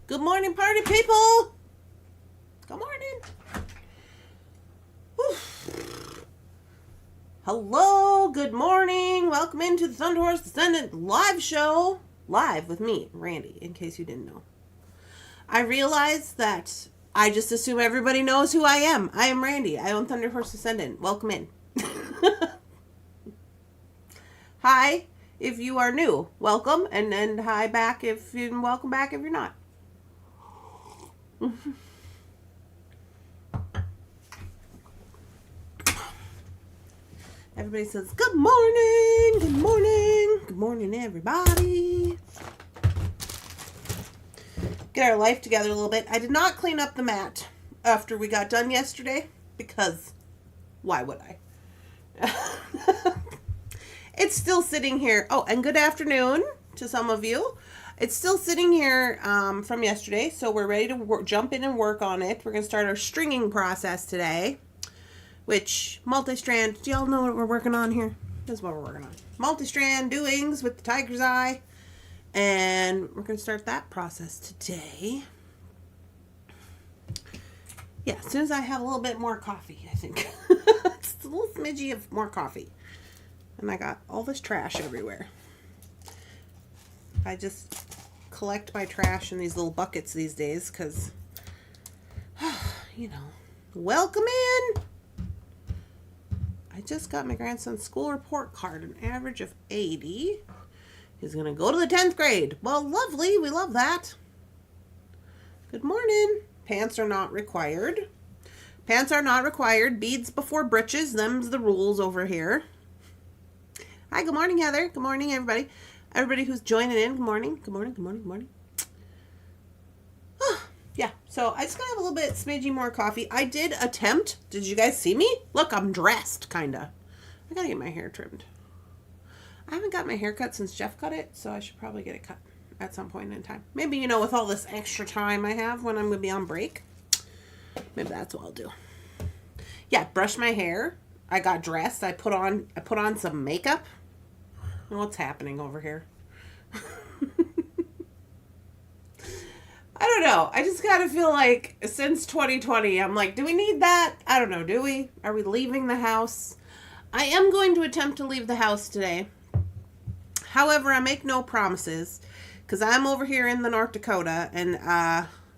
Good morning, party people. Good morning. Whew. Hello, good morning. Welcome into the Thunderhorse Descendant live show. Live with me, Randy, in case you didn't know. I realized that I just assume everybody knows who I am. I am Randy. I own Thunderhorse Descendant. Welcome in. Hi, if you are new. Welcome. And then hi back if you welcome back if you're not. Everybody says, good morning, good morning, good morning, everybody. Get our life together a little bit. I did not clean up the mat after we got done yesterday because why would I? It's still sitting here. Oh, and good afternoon to some of you. It's still sitting here from yesterday, so we're ready to jump in and work on it. We're going to start our stringing process today. Which, multi-strand, do y'all know what we're working on here? This is what we're working on. Multi-strand doings with the tiger's eye. And we're going to start that process today. Yeah, as soon as I have a little bit more coffee, I think. It's a little smidgy of more coffee. And I got all this trash everywhere. I just collect my trash in these little buckets these days because, you know, welcome in. I just got my grandson's school report card, an average of 80. He's going to go to the 10th grade. Well, lovely. We love that. Good morning. Pants are not required. Pants are not required. Beads before breeches. Them's the rules over here. Hi, good morning, Heather. Good morning, everybody. Everybody who's joining in, good morning. Good morning, good morning, good morning. Yeah, so I just gotta have a little bit smidgy more coffee. I did attempt. Did you guys see me? Look, I'm dressed, kinda. I gotta get my hair trimmed. I haven't got my hair cut since Jeff cut it, so I should probably get it cut at some point in time. Maybe, you know, with all this extra time I have when I'm gonna be on break. Maybe that's what I'll do. Yeah, brush my hair. I got dressed. I put on some makeup. What's happening over here? I don't know. I just gotta feel like since 2020, I'm like, do we need that? I don't know. Do we? Are we leaving the house? I am going to attempt to leave the house today. However, I make no promises because I'm over here in the North Dakota and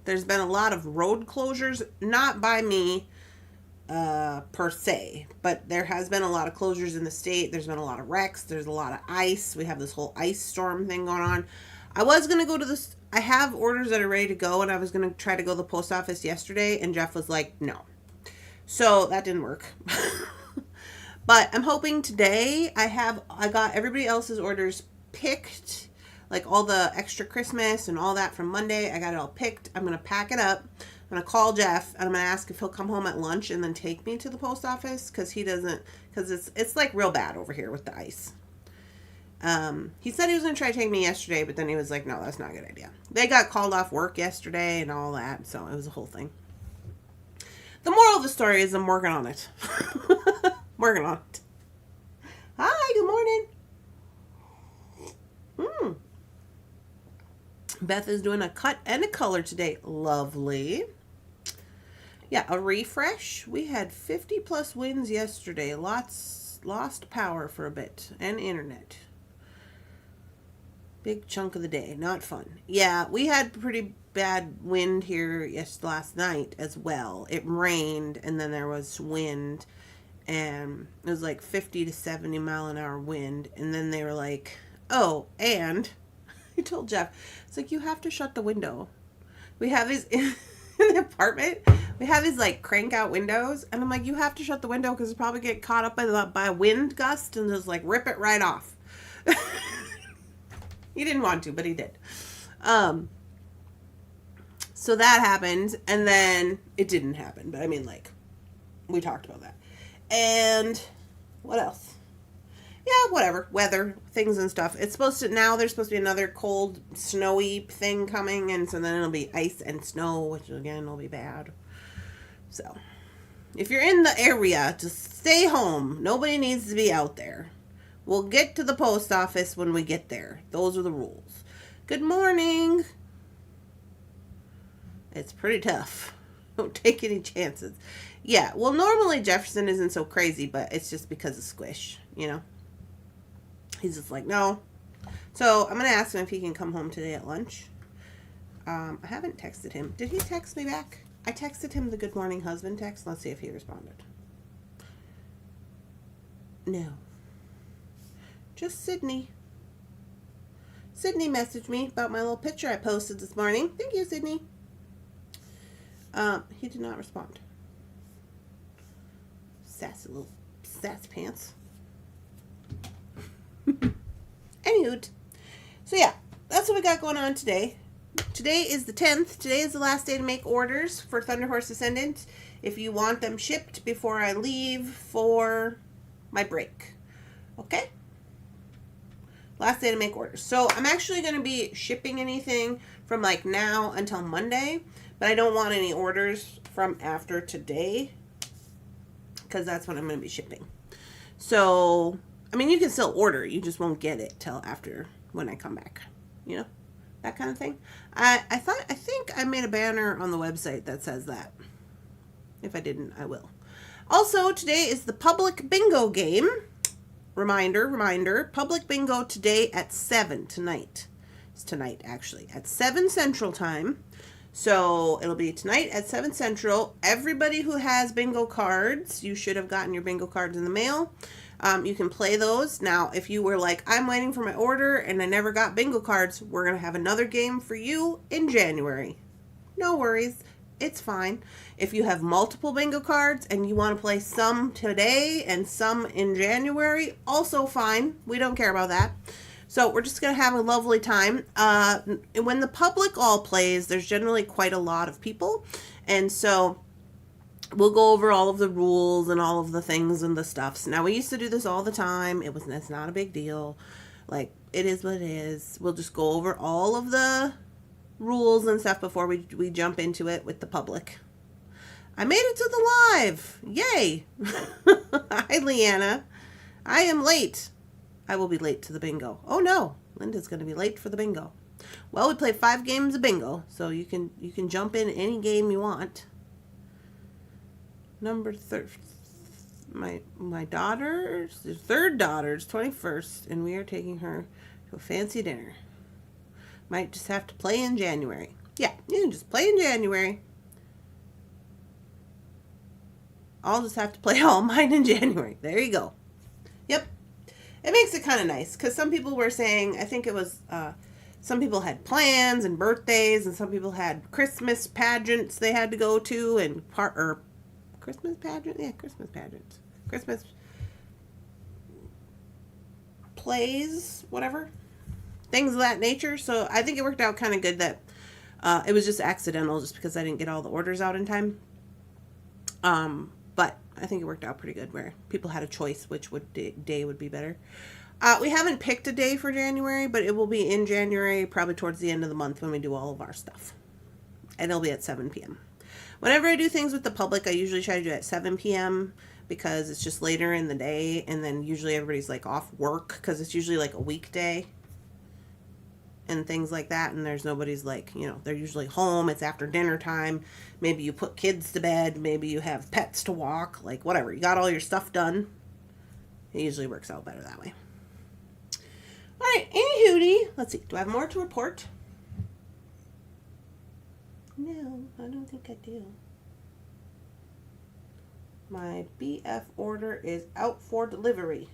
there's been a lot of road closures, not by me per se, but there has been a lot of closures in the state. There's been a lot of wrecks. There's a lot of ice. We have this whole ice storm thing going on. I was going to go to this. I have orders that are ready to go, and I was going to try to go to the post office yesterday, and Jeff was like, no. So that didn't work. But I'm hoping today I got everybody else's orders picked, like all the extra Christmas and all that from Monday. I got it all picked. I'm going to pack it up. I'm going to call Jeff, and I'm going to ask if he'll come home at lunch and then take me to the post office, because it's like real bad over here with the ice. He said he was going to try to take me yesterday, but then he was like, no, that's not a good idea. They got called off work yesterday and all that, so it was a whole thing. The moral of the story is I'm working on it. Working on it. Hi, good morning. Beth is doing a cut and a color today. Lovely. Yeah, a refresh. We had 50 plus winds yesterday. Lost power for a bit and internet. Big chunk of the day. Not fun. Yeah, we had pretty bad wind here last night as well. It rained and then there was wind and it was like 50 to 70 mile an hour wind. And then they were like, oh, and I told Jeff, it's like, you have to shut the window. We have these in the apartment. We have these like crank out windows. And I'm like, you have to shut the window because it's probably get caught up by a wind gust and just like rip it right off. He didn't want to, but he did. So that happened, and then it didn't happen. But I mean, like, we talked about that. And what else? Yeah, whatever. Weather, things and stuff. There's supposed to be another cold, snowy thing coming, and so then it'll be ice and snow, which again will be bad. So, if you're in the area, just stay home. Nobody needs to be out there. We'll get to the post office when we get there. Those are the rules. Good morning. It's pretty tough. Don't take any chances. Yeah, well, normally Jefferson isn't so crazy, but it's just because of Squish, you know? He's just like, no. So I'm going to ask him if he can come home today at lunch. I haven't texted him. Did he text me back? I texted him the good morning husband text. Let's see if he responded. No. Just Sydney. Sydney messaged me about my little picture I posted this morning. Thank you, Sydney. He did not respond. Sassy little sass pants. Anywho, so yeah, that's what we got going on today. Today is the 10th. Today is the last day to make orders for Thunderhorse Descendant if you want them shipped before I leave for my break. Okay? Last day to make orders. So I'm actually going to be shipping anything from like now until Monday, but I don't want any orders from after today because that's when I'm going to be shipping. So, I mean, you can still order. You just won't get it till after when I come back. You know? That kind of thing. I think I made a banner on the website that says that. If I didn't, I will. Also, today is the public bingo game. Reminder. Public bingo today at 7 tonight. It's tonight, actually. At 7 Central Time. So, it'll be tonight at 7 Central. Everybody who has bingo cards, you should have gotten your bingo cards in the mail. You can play those. Now, if you were like, I'm waiting for my order and I never got bingo cards, we're going to have another game for you in January. No worries. It's fine. If you have multiple bingo cards and you want to play some today and some in January, also fine. We don't care about that. So we're just going to have a lovely time. When the public all plays, there's generally quite a lot of people. And so we'll go over all of the rules and all of the things and the stuffs. Now, we used to do this all the time. It's not a big deal. Like, it is what it is. We'll just go over all of the rules and stuff before we jump into it with the public. I made it to the live. Yay. Hi, Leanna. I am late. I will be late to the bingo. Oh, no. Linda's going to be late for the bingo. Well, we played 5 games of bingo, so you can jump in any game you want. Number 3, my daughter's third daughter's 21st, and we are taking her to a fancy dinner. Might just have to play in January. Yeah, you can just play in January. I'll just have to play all mine in January. There you go. Yep. It makes it kind of nice, because some people were saying, I think it was, some people had plans and birthdays, and some people had Christmas pageants they had to go to, and Christmas pageant? Yeah, Christmas pageants. Christmas plays, whatever. Things of that nature. So I think it worked out kind of good that it was just accidental just because I didn't get all the orders out in time. But I think it worked out pretty good where people had a choice which day would be better. We haven't picked a day for January, but it will be in January, probably towards the end of the month when we do all of our stuff. And it'll be at 7 p.m. Whenever I do things with the public, I usually try to do it at 7 p.m. because it's just later in the day, and then usually everybody's like off work because it's usually like a weekday and things like that, and there's nobody's like, you know, they're usually home, it's after dinner time, maybe you put kids to bed, maybe you have pets to walk, like whatever, you got all your stuff done. It usually works out better that way. Alright, anywho, let's see, do I have more to report? No, I don't think I do. My BF order is out for delivery.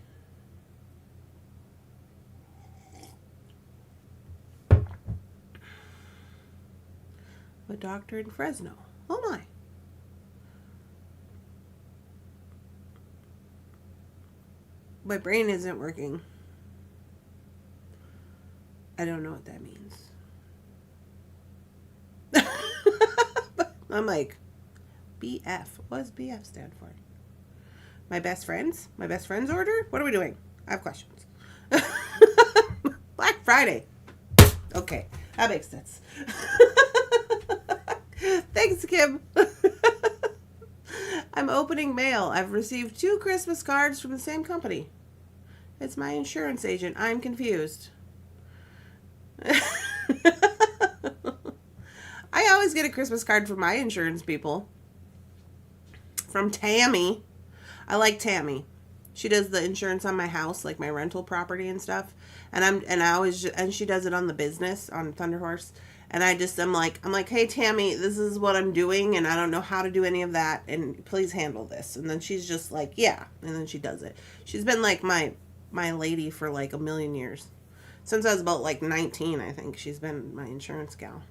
A doctor in Fresno. Oh my. My brain isn't working. I don't know what that means. I'm like, BF. What does BF stand for? My best friends? My best friends order? What are we doing? I have questions. Black Friday. Okay, that makes sense. Thanks, Kim. I'm opening mail. I've received 2 Christmas cards from the same company. It's my insurance agent. I'm confused. I always get a Christmas card from my insurance people. From Tammy. I like Tammy. She does the insurance on my house, like my rental property and stuff. And she does it on the business on Thunderhorse. And I'm like, hey Tammy, this is what I'm doing, and I don't know how to do any of that, and please handle this. And then she's just like, yeah, and then she does it. She's been like my lady for like a million years. Since I was about like 19, I think she's been my insurance gal.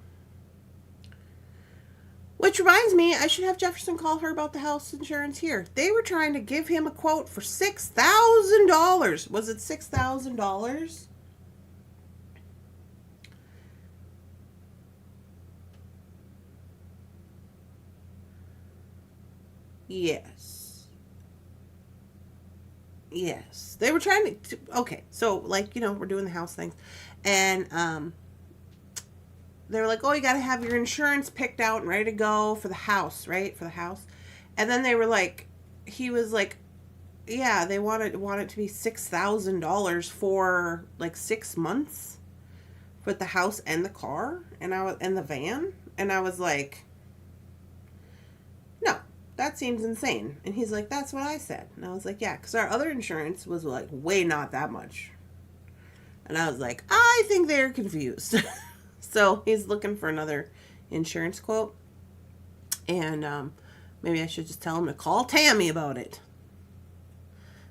Which reminds me, I should have Jefferson call her about the house insurance here. They were trying to give him a quote for $6,000. Was it $6,000? Yes. Yes. They were trying to okay, so like, we're doing the house things. And they were like, oh, you got to have your insurance picked out and ready to go for the house, right? For the house. And then they were like, he was like, yeah, they want it to be $6,000 for like 6 months with the house and the car and the van. And I was like, no, that seems insane. And he's like, that's what I said. And I was like, yeah, because our other insurance was like way not that much. And I was like, I think they're confused. So he's looking for another insurance quote. And maybe I should just tell him to call Tammy about it.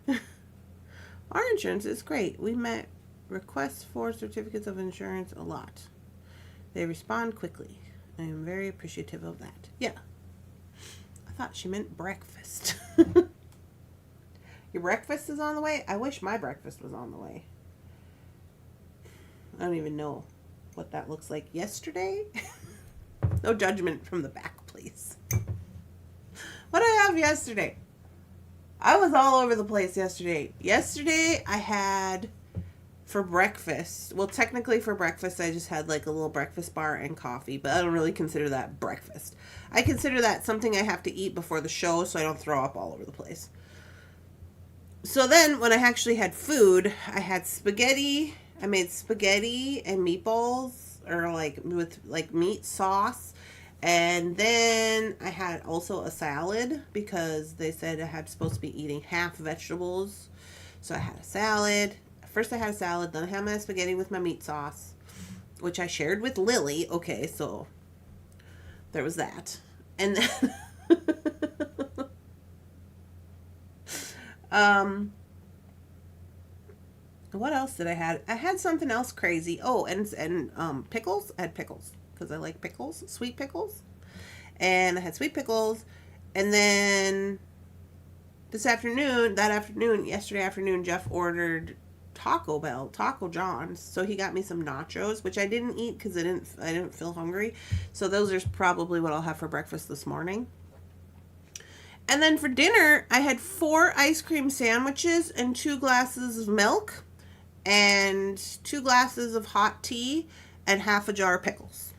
Our insurance is great. We met requests for certificates of insurance a lot. They respond quickly. I am very appreciative of that. Yeah. I thought she meant breakfast. Your breakfast is on the way? I wish my breakfast was on the way. I don't even know what that looks like yesterday. No judgment from the back, please. What did I have yesterday? I was all over the place yesterday. Yesterday I had for breakfast. Well, technically for breakfast I just had like a little breakfast bar and coffee, but I don't really consider that breakfast. I consider that something I have to eat before the show so I don't throw up all over the place. So then when I actually had food, I had spaghetti. I made spaghetti and meatballs, or like with like meat sauce. And then I had also a salad because they said I had supposed to be eating half vegetables. So I had a salad. First I had a salad, then I had my spaghetti with my meat sauce, which I shared with Lily. Okay, so there was that. And then what else did I have? I had something else crazy. Oh, and pickles. I had pickles because I like pickles, sweet pickles. And I had sweet pickles. And then yesterday afternoon, Jeff ordered Taco John's. So he got me some nachos, which I didn't eat because I didn't feel hungry. So those are probably what I'll have for breakfast this morning. And then for dinner, I had 4 ice cream sandwiches and 2 glasses of milk and 2 glasses of hot tea and half a jar of pickles.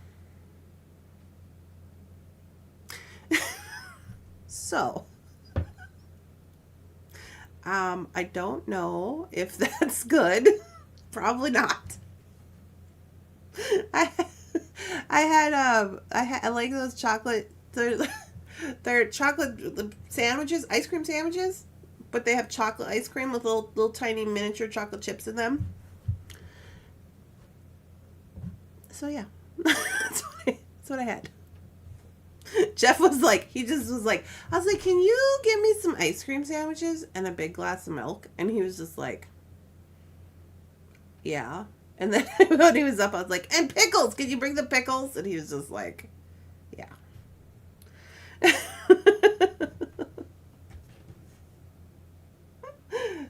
So, I don't know if that's good. Probably not. I like those chocolate. They're chocolate sandwiches, ice cream sandwiches, but they have chocolate ice cream with little tiny miniature chocolate chips in them. So yeah, that's what I had. Jeff was like, I was like, can you give me some ice cream sandwiches and a big glass of milk? And he was just like, yeah. And then when he was up, I was like, and pickles, can you bring the pickles? And he was just like, yeah.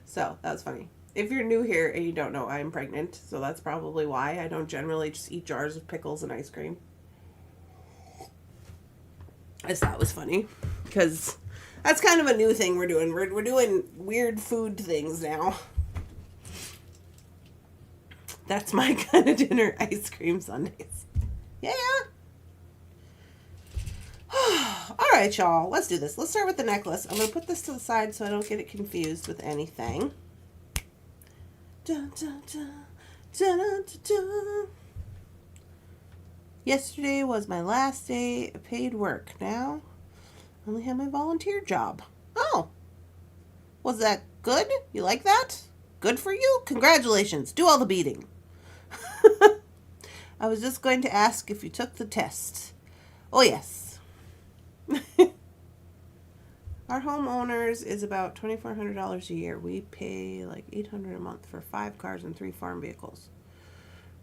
So that was funny. If you're new here and you don't know, I'm pregnant, so that's probably why I don't generally just eat jars of pickles and ice cream. I just thought it was funny because that's kind of a new thing we're doing. We're doing weird food things now. That's my kind of dinner, ice cream sundaes. Yeah. All right, y'all. Let's do this. Let's start with the necklace. I'm going to put this to the side so I don't get it confused with anything. Dun, dun, dun, dun, dun, dun, dun. Yesterday was my last day of paid work. Now, I only have my volunteer job. Oh, was that good? You like that? Good for you. Congratulations. Do all the beading. I was just going to ask if you took the test. Oh, yes. Our homeowners is about $2,400 a year. We pay like $800 a month for 5 cars and 3 farm vehicles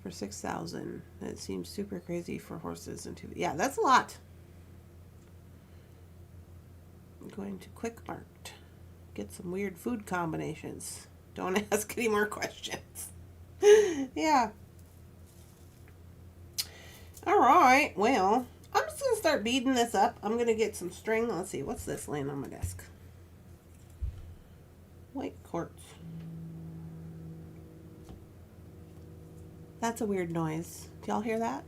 for $6,000. That seems super crazy for horses and 2. Yeah, that's a lot. I'm going to Quick Mart. Get some weird food combinations. Don't ask any more questions. Yeah. All right. Well, I'm just going to start beading this up. I'm going to get some string. Let's see. What's this laying on my desk? White quartz. That's a weird noise. Do y'all hear that?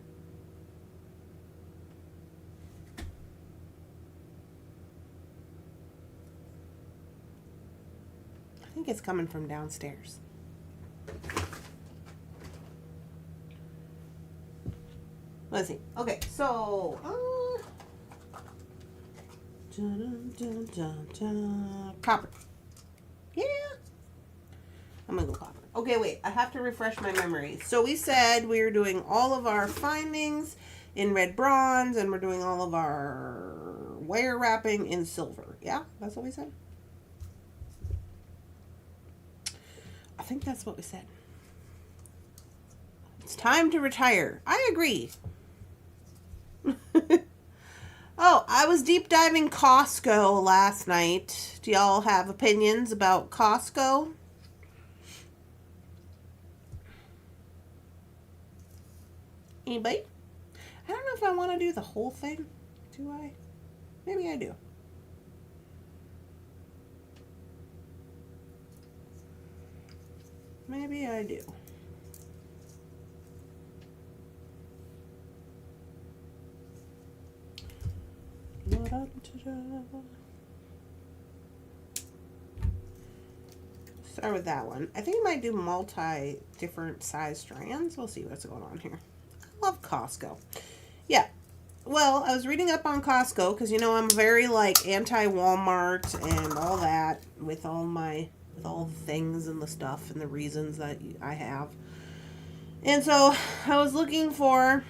I think it's coming from downstairs. Let's see. Okay, so copper. Yeah. I'm gonna go copper. Okay, wait. I have to refresh my memory. So we said we were doing all of our findings in red bronze, and we're doing all of our wire wrapping in silver. Yeah, that's what we said. I think that's what we said. It's time to retire. I agree. Oh, I was deep diving Costco last night. Do y'all have opinions about Costco? Anybody? I don't know if I want to do the whole thing. Do I? Maybe I do. Maybe I do. Start with that one. I think I might do different size strands. We'll see what's going on here. I love Costco. Yeah. Well, I was reading up on Costco because, you know, I'm very like anti-Walmart and all that with all the things and the stuff and the reasons that I have. And so I was looking for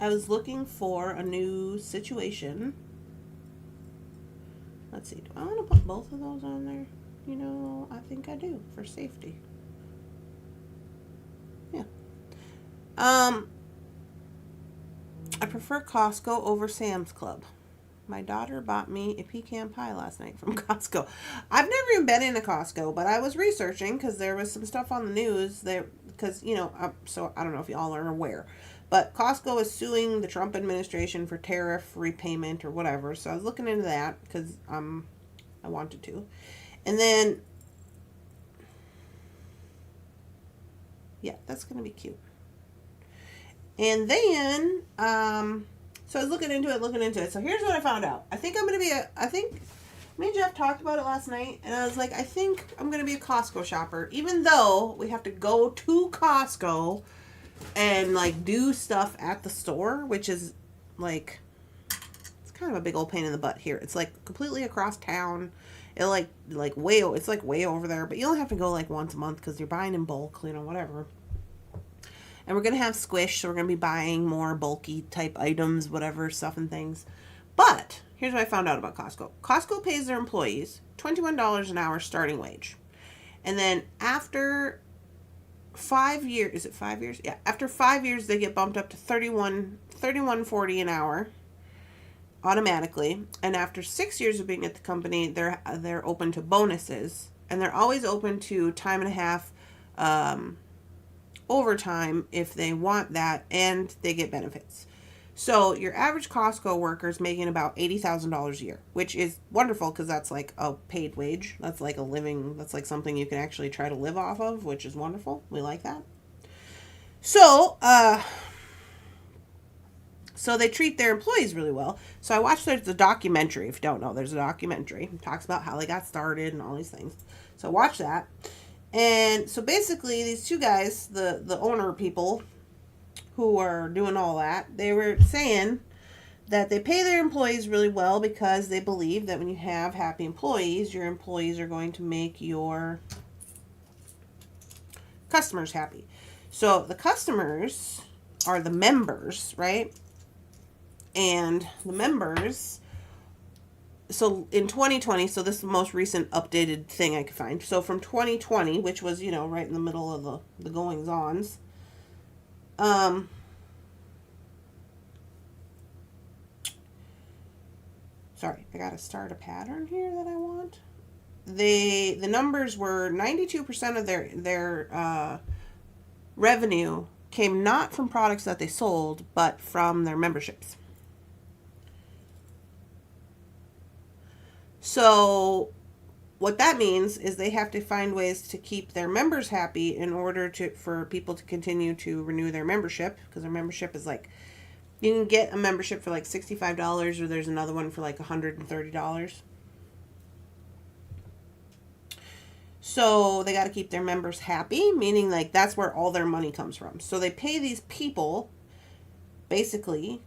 a new situation. Let's see. Do I want to put both of those on there? You know, I think I do for safety. Yeah. I prefer Costco over Sam's Club. My daughter bought me a pecan pie last night from Costco. I've never even been in a Costco, but I was researching because there was some stuff on the news there. Because, you know, so I don't know if y'all are aware, but Costco is suing the Trump administration for tariff repayment or whatever. So I was looking into that because I wanted to. And then, yeah, that's going to be cute. And then, so I was looking into it. So here's what I found out. I think me and Jeff talked about it last night, and I was like, I think I'm going to be a Costco shopper, even though we have to go to Costco and, like, do stuff at the store, which is, like, it's kind of a big old pain in the butt here. It's, like, completely across town. It's like way over there, but you only have to go, like, once a month because you're buying in bulk, you know, whatever. And we're going to have Squish, so we're going to be buying more bulky type items, whatever, stuff and things. But here's what I found out about Costco. Costco pays their employees $21 an hour starting wage. And then after 5 years, is it 5 years? Yeah, after 5 years, they get bumped up to $31.40 an hour automatically. And after 6 years of being at the company, they're open to bonuses. And they're always open to time and a half overtime if they want that, and they get benefits. So your average Costco worker is making about $80,000 a year, which is wonderful because that's like a paid wage. That's like a living, that's like something you can actually try to live off of, which is wonderful. We like that. So, so they treat their employees really well. So I watched, there's a documentary. If you don't know, there's a documentary. It talks about how they got started and all these things. So watch that. And so basically these two guys, the owner people, who are doing all that, they were saying that they pay their employees really well because they believe that when you have happy employees, your employees are going to make your customers happy. So the customers are the members, right? And the members, so in 2020, so this is the most recent updated thing I could find. So from 2020, which was, right in the middle of the goings-ons, sorry, I gotta start a pattern here that I want. The numbers were 92% of their revenue came not from products that they sold, but from their memberships. So what that means is they have to find ways to keep their members happy in order for people to continue to renew their membership, because their membership is like, you can get a membership for like $65, or there's another one for like $130. So they got to keep their members happy, meaning like that's where all their money comes from. So they pay these people basically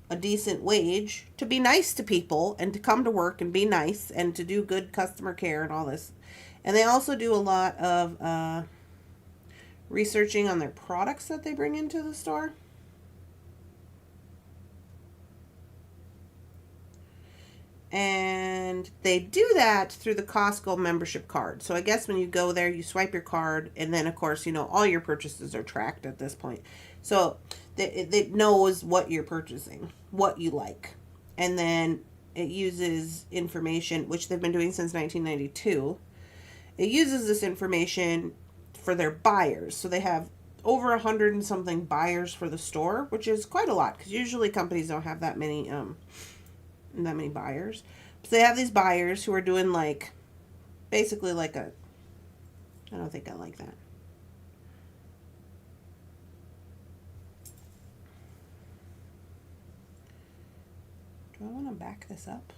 a decent wage to be nice to people and to come to work and be nice and to do good customer care and all this. And they also do a lot of researching on their products that they bring into the store. And they do that through the Costco membership card. So I guess when you go there, you swipe your card, and then of course, all your purchases are tracked at this point. So it knows what you're purchasing, what you like. And then it uses information, which they've been doing since 1992. It uses this information for their buyers. So they have over 100 and something buyers for the store, which is quite a lot, because usually companies don't have that many buyers. So they have these buyers who are doing like, basically like I don't think I like that. Do I want to back this up?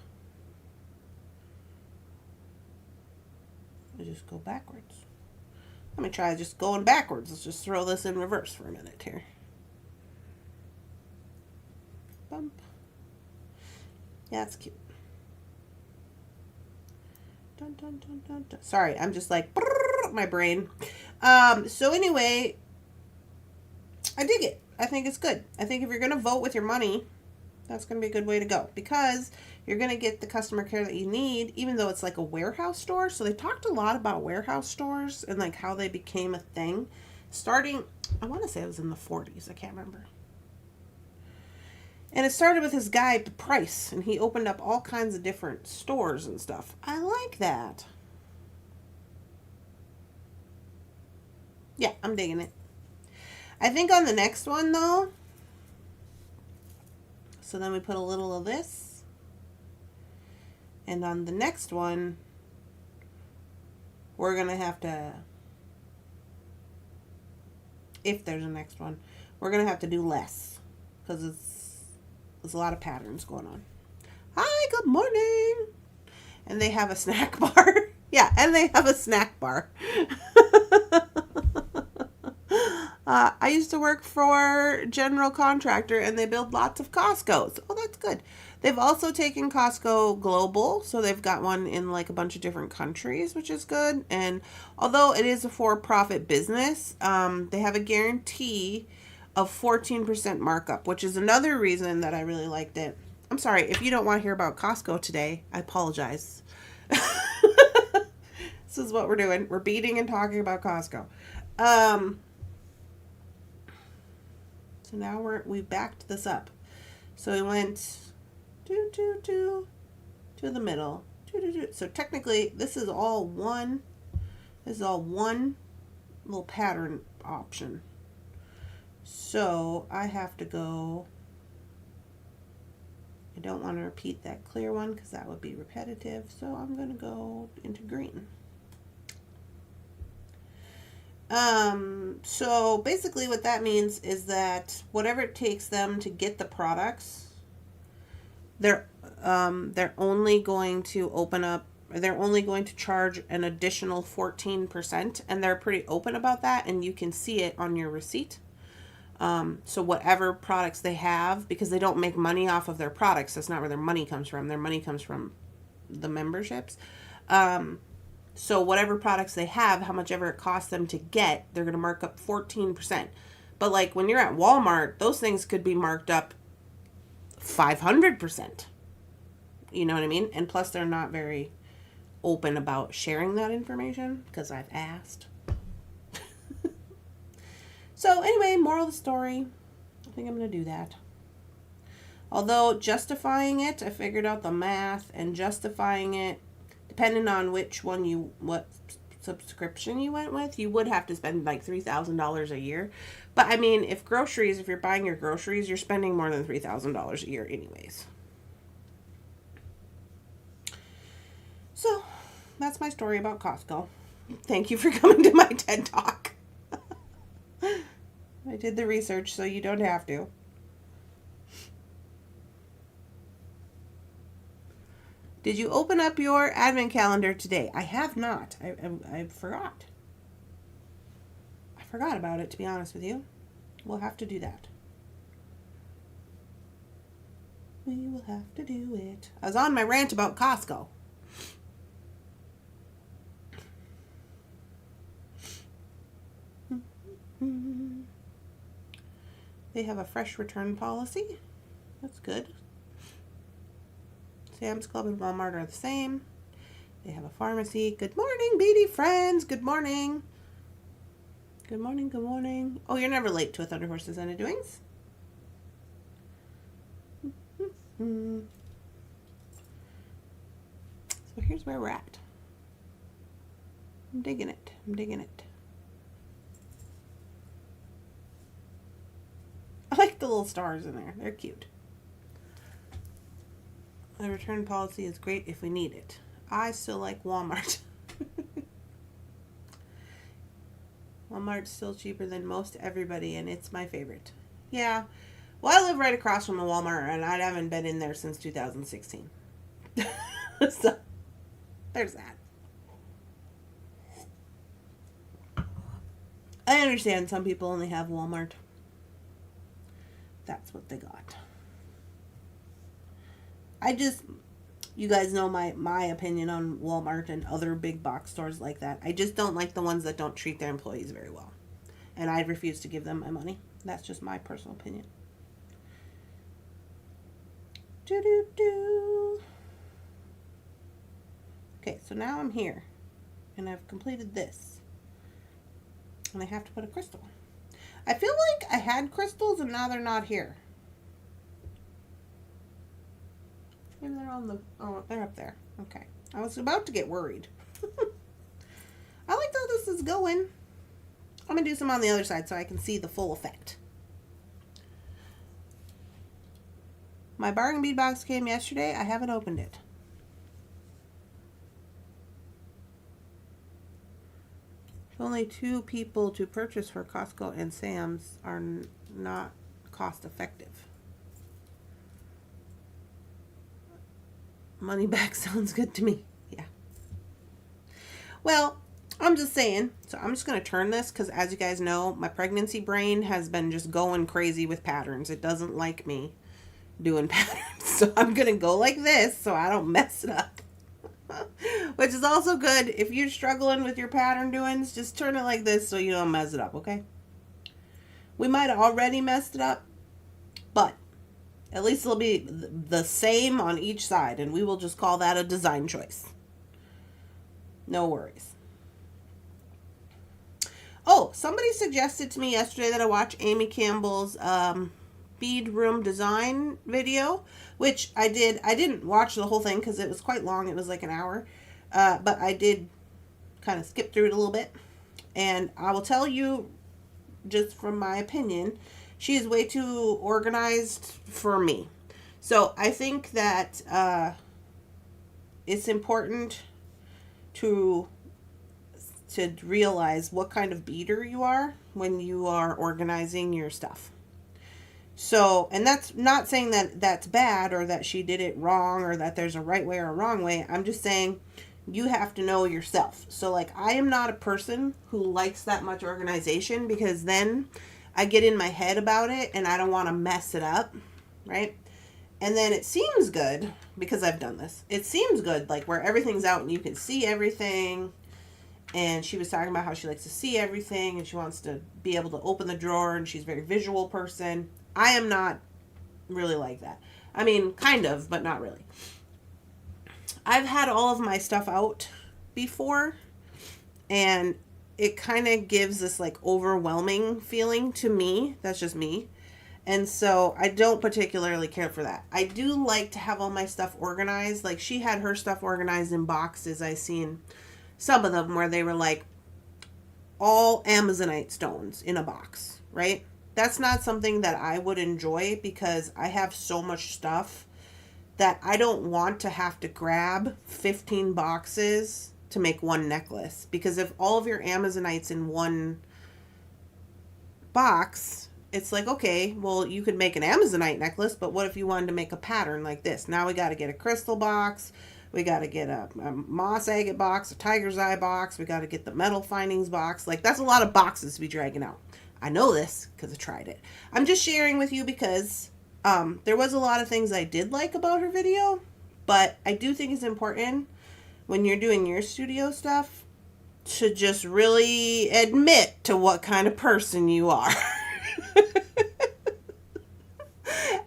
I just go backwards. Let me try just going backwards. Let's just throw this in reverse for a minute here. Bump. Yeah, that's cute. Dun, dun, dun, dun, dun. Sorry, I'm just like, my brain. So anyway, I dig it. I think it's good. I think if you're going to vote with your money, that's going to be a good way to go, because you're going to get the customer care that you need, even though it's like a warehouse store. So they talked a lot about warehouse stores and like how they became a thing. Starting, I want to say it was in the 40s. I can't remember. And it started with his guy, Price, and he opened up all kinds of different stores and stuff. I like that. Yeah, I'm digging it. I think on the next one, though, so then we put a little of this. And on the next one, we're going to have to, if there's a next one, we're going to have to do less, because there's a lot of patterns going on. Hi, good morning. And they have a snack bar. Yeah, and they have a snack bar. I used to work for General Contractor, and they build lots of Costco's. Oh, that's good. They've also taken Costco global, so they've got one in like a bunch of different countries, which is good. And although it is a for-profit business, they have a guarantee of 14% markup, which is another reason that I really liked it. I'm sorry, if you don't want to hear about Costco today, I apologize. This is what we're doing. We're beating and talking about Costco. So now we backed this up. So we went to the middle. So technically, this is all one little pattern option. So I have to go, I don't want to repeat that clear one because that would be repetitive. So I'm going to go into green. So basically what that means is that whatever it takes them to get the products, they're only going to they're only going to charge an additional 14%, and they're pretty open about that, and you can see it on your receipt. So whatever products they have, because they don't make money off of their products, that's not where their money comes from. Their money comes from the memberships. So whatever products they have, how much ever it costs them to get, they're going to mark up 14%. But like when you're at Walmart, those things could be marked up 500%. You know what I mean? And plus they're not very open about sharing that information because I've asked. So anyway, moral of the story, I think I'm going to do that. Although justifying it, I figured out the math, and justifying it, depending on what subscription you went with, you would have to spend like $3,000 a year. But I mean, if you're buying your groceries, you're spending more than $3,000 a year anyways. So that's my story about Costco. Thank you for coming to my TED Talk. I did the research so you don't have to. Did you open up your advent calendar today? I have not. I forgot. I forgot about it, to be honest with you. We'll have to do that. We will have to do it. I was on my rant about Costco. They have a fresh return policy. That's good. Sam's Club and Walmart are the same. They have a pharmacy. Good morning, Beady friends. Good morning. Good morning, good morning. Oh, you're never late to a Thunderhorse Descendant Doings. So here's where we're at. I'm digging it. I'm digging it. I like the little stars in there. They're cute. The return policy is great if we need it. I still like Walmart. Walmart's still cheaper than most everybody, and it's my favorite. Yeah. Well, I live right across from a Walmart, and I haven't been in there since 2016. So, there's that. I understand some people only have Walmart. That's what they got. You guys know my opinion on Walmart and other big box stores like that. I just don't like the ones that don't treat their employees very well. And I refuse to give them my money. That's just my personal opinion. Okay, so now I'm here. And I've completed this. And I have to put a crystal. I feel like I had crystals and now they're not here. And they're on the... Oh, they're up there. Okay. I was about to get worried. I like how this is going. I'm going to do some on the other side so I can see the full effect. My bargain bead box came yesterday. I haven't opened it. Only 2 people to purchase for Costco and Sam's are not cost effective. Money back sounds good to me. Yeah. Well, I'm just saying. So I'm just going to turn this because as you guys know, my pregnancy brain has been just going crazy with patterns. It doesn't like me doing patterns. So I'm going to go like this so I don't mess it up. Which is also good. If you're struggling with your pattern doings, just turn it like this so you don't mess it up, okay? We might have already messed it up, but at least it'll be the same on each side, and we will just call that a design choice. No worries. Oh, somebody suggested to me yesterday that I watch Amy Campbell's bead room design video, which I did. I didn't watch the whole thing because it was quite long. It was like an hour. But I did kind of skip through it a little bit. And I will tell you, just from my opinion, she is way too organized for me. So I think that it's important to realize what kind of beader you are when you are organizing your stuff. So, and that's not saying that that's bad or that she did it wrong or that there's a right way or a wrong way. I'm just saying you have to know yourself. So, like, I am not a person who likes that much organization because then I get in my head about it and I don't want to mess it up, right? And then it seems good, because I've done this. It seems good, like where everything's out and you can see everything. And she was talking about how she likes to see everything and she wants to be able to open the drawer, and she's a very visual person. I am not really like that. I mean, kind of, but not really. I've had all of my stuff out before, and it kind of gives this like overwhelming feeling to me. That's just me. And so I don't particularly care for that. I do like to have all my stuff organized. Like she had her stuff organized in boxes. I seen some of them where they were like all Amazonite stones in a box, right? That's not something that I would enjoy, because I have so much stuff that I don't want to have to grab 15 boxes to make one necklace. Because if all of your Amazonite's in one box, it's like, okay, well, you could make an Amazonite necklace, but what if you wanted to make a pattern like this? Now we got to get a crystal box. We got to get a moss agate box, a tiger's eye box. We got to get the metal findings box. Like, that's a lot of boxes to be dragging out. I know this because I tried it. I'm just sharing with you because there was a lot of things I did like about her video, but I do think it's important when you're doing your studio stuff to just really admit to what kind of person you are.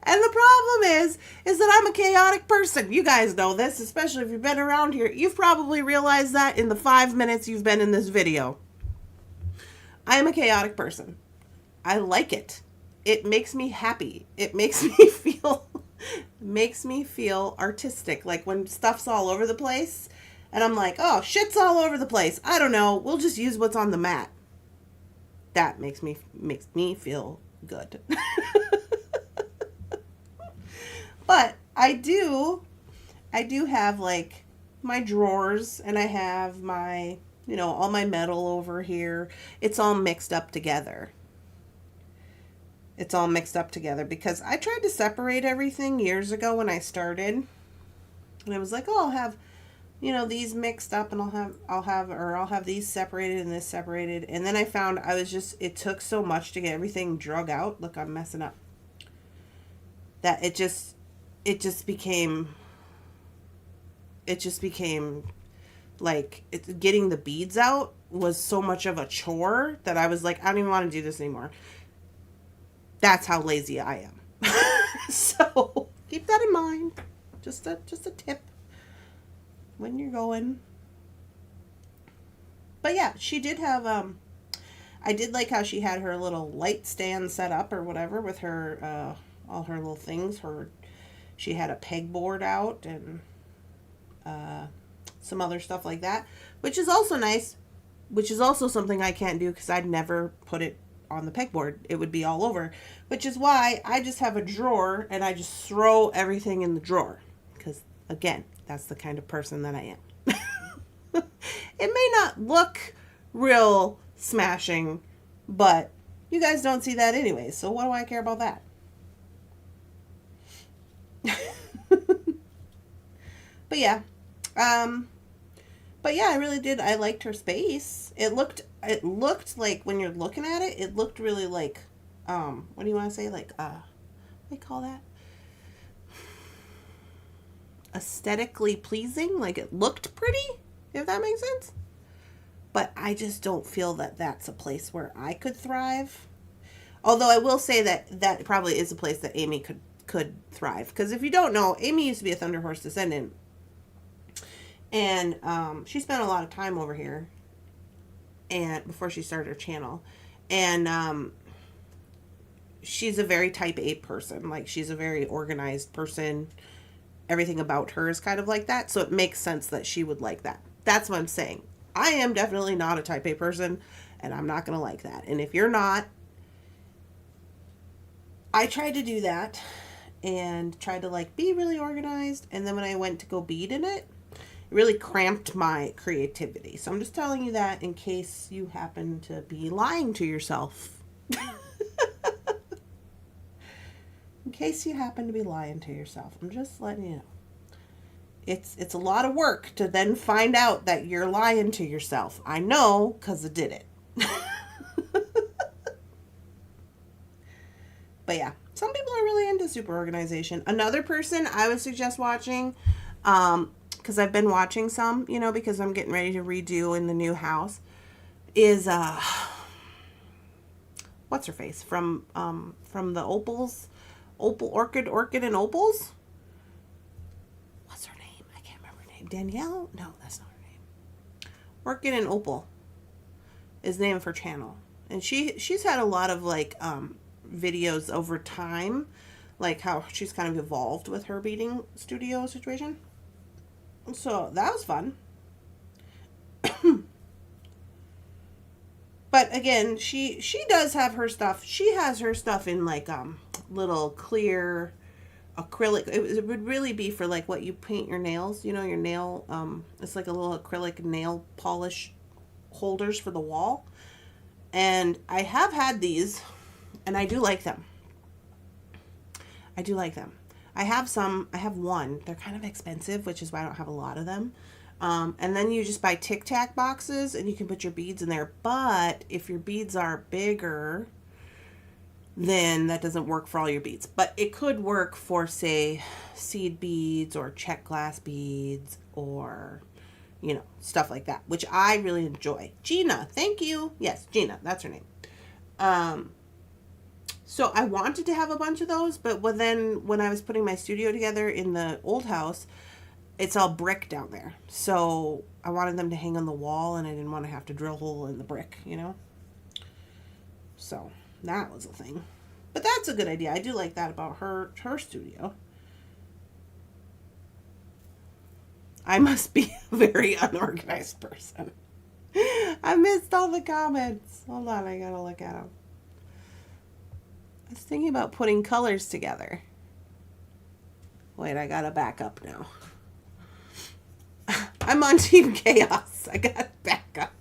And the problem is that I'm a chaotic person. You guys know this, especially if you've been around here. You've probably realized that in the 5 minutes you've been in this video. I am a chaotic person. I like it. It makes me happy. It makes me feel artistic. Like when stuff's all over the place and I'm like, oh, shit's all over the place. I don't know. We'll just use what's on the mat. That makes me feel good. But I do have like my drawers, and I have my, all my metal over here. It's all mixed up together. It's all mixed up together because I tried to separate everything years ago when I started. And I was like, oh, I'll have, these mixed up, and I'll have these separated and this separated. And then I found it took so much to get everything drug out. Look, I'm messing up. That it just became like getting the beads out was so much of a chore that I was like, I don't even want to do this anymore. That's how lazy I am. So keep that in mind. Just a tip when you're going. But yeah, she did have I did like how she had her little light stand set up or whatever with her all her little things. She had a pegboard out and some other stuff like that, which is also nice, which is also something I can't do because I'd never put it on the pegboard. It would be all over, which is why I just have a drawer and I just throw everything in the drawer because, again, that's the kind of person that I am. It may not look real smashing, but you guys don't see that anyway, so what do I care about that? But yeah, I really did. I liked her space. It looked like when you're looking at it, it looked really like, what do you want to say? Like, what do you call that? Aesthetically pleasing. Like it looked pretty, if that makes sense. But I just don't feel that that's a place where I could thrive. Although I will say that probably is a place that Amy could thrive. Because if you don't know, Amy used to be a Thunderhorse Descendant. And she spent a lot of time over here and before she started her channel. And she's a very type A person. Like, she's a very organized person. Everything about her is kind of like that. So it makes sense that she would like that. That's what I'm saying. I am definitely not a type A person, and I'm not going to like that. And if you're not, I tried to do that and tried to like be really organized. And then when I went to go bead in it, it really cramped my creativity. So I'm just telling you that in case you happen to be lying to yourself. In case you happen to be lying to yourself. I'm just letting you know. It's a lot of work to then find out that you're lying to yourself. I know, because I did it. But yeah, some people are really into super organization. Another person I would suggest watching, because I've been watching some, you know, because I'm getting ready to redo in the new house, is what's her face from the Opals, Orchid and Opals. What's her name? I can't remember her name. Danielle? No, that's not her name. Orchid and Opal is the name of her channel, and she's had a lot of like videos over time, like how she's kind of evolved with her beading studio situation. So that was fun. But again, she does have her stuff. She has her stuff in like little clear acrylic. It would really be for like what you paint your nails. You know, your nail. It's like a little acrylic nail polish holders for the wall. And I have had these, and I do like them. I do like them. I have some. I have one. They're kind of expensive, which is why I don't have a lot of them. And then you just buy Tic Tac boxes and you can put your beads in there. But if your beads are bigger, then that doesn't work for all your beads. But it could work for, say, seed beads or check glass beads or, you know, stuff like that, which I really enjoy. Gina, thank you. Yes, Gina, that's her name. So I wanted to have a bunch of those, but when I was putting my studio together in the old house, it's all brick down there. So I wanted them to hang on the wall, and I didn't want to have to drill a hole in the brick, you know? So that was a thing. But that's a good idea. I do like that about her studio. I must be a very unorganized person. I missed all the comments. Hold on, I gotta look at them. I was thinking about putting colors together. Wait, I gotta back up now. I'm on Team Chaos. I gotta back up.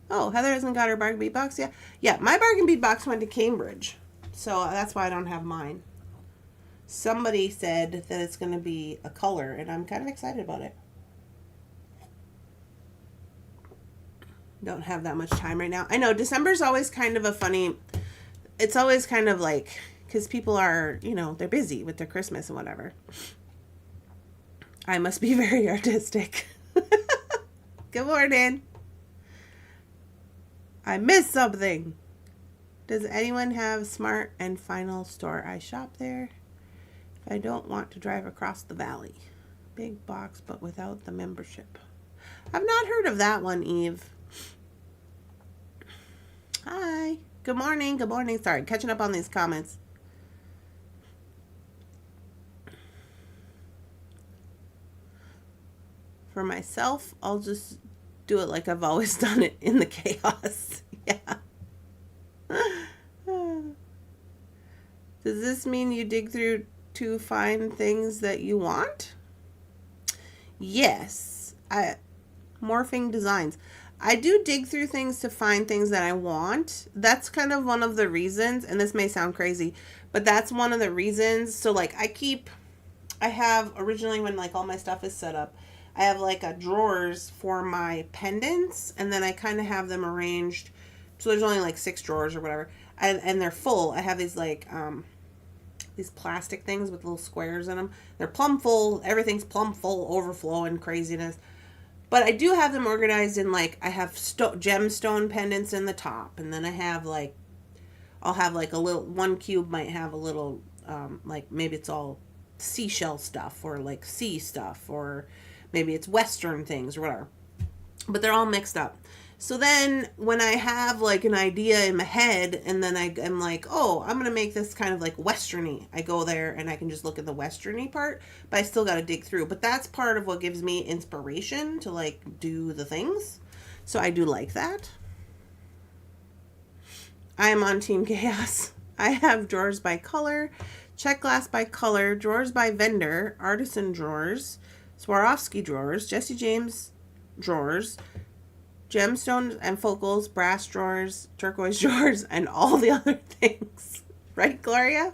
Oh, Heather hasn't got her bargain bead box yet. Yeah, my bargain bead box went to Cambridge, so that's why I don't have mine. Somebody said that it's going to be a color, and I'm kind of excited about it. Don't have that much time right now. I know December's always kind of a funny. It's always kind of like, because people are, you know, they're busy with their Christmas and whatever. I must be very artistic. Good morning. I missed something. Does anyone have Smart and Final store? I shop there if I don't want to drive across the valley. Big box, but without the membership. I've not heard of that one, Eve. Hi. Good morning. Good morning. Sorry, catching up on these comments. For myself, I'll just do it like I've always done it in the chaos. Yeah. Does this mean you dig through to find things that you want? Yes. Morphing designs. I do dig through things to find things that I want. That's kind of one of the reasons, and this may sound crazy, but that's one of the reasons. So like I have originally, when like all my stuff is set up, I have like a drawers for my pendants, and then I kind of have them arranged. So there's only like 6 drawers or whatever, and they're full. I have these like these plastic things with little squares in them. They're plumb full. Everything's plumb full, overflowing craziness. But I do have them organized in like, I have gemstone pendants in the top, and then I have like, I'll have like a little, one cube might have a little like maybe it's all seashell stuff or like sea stuff, or maybe it's Western things or whatever. But they're all mixed up. So then when I have like an idea in my head, and then I'm like, oh, I'm going to make this kind of like Western-y, I go there and I can just look at the Western-y part, but I still got to dig through. But that's part of what gives me inspiration to like do the things. So I do like that. I am on Team Chaos. I have drawers by color, check glass by color, drawers by vendor, artisan drawers, Swarovski drawers, Jesse James drawers, gemstones and focals, brass drawers, turquoise drawers, and all the other things. Right, Gloria?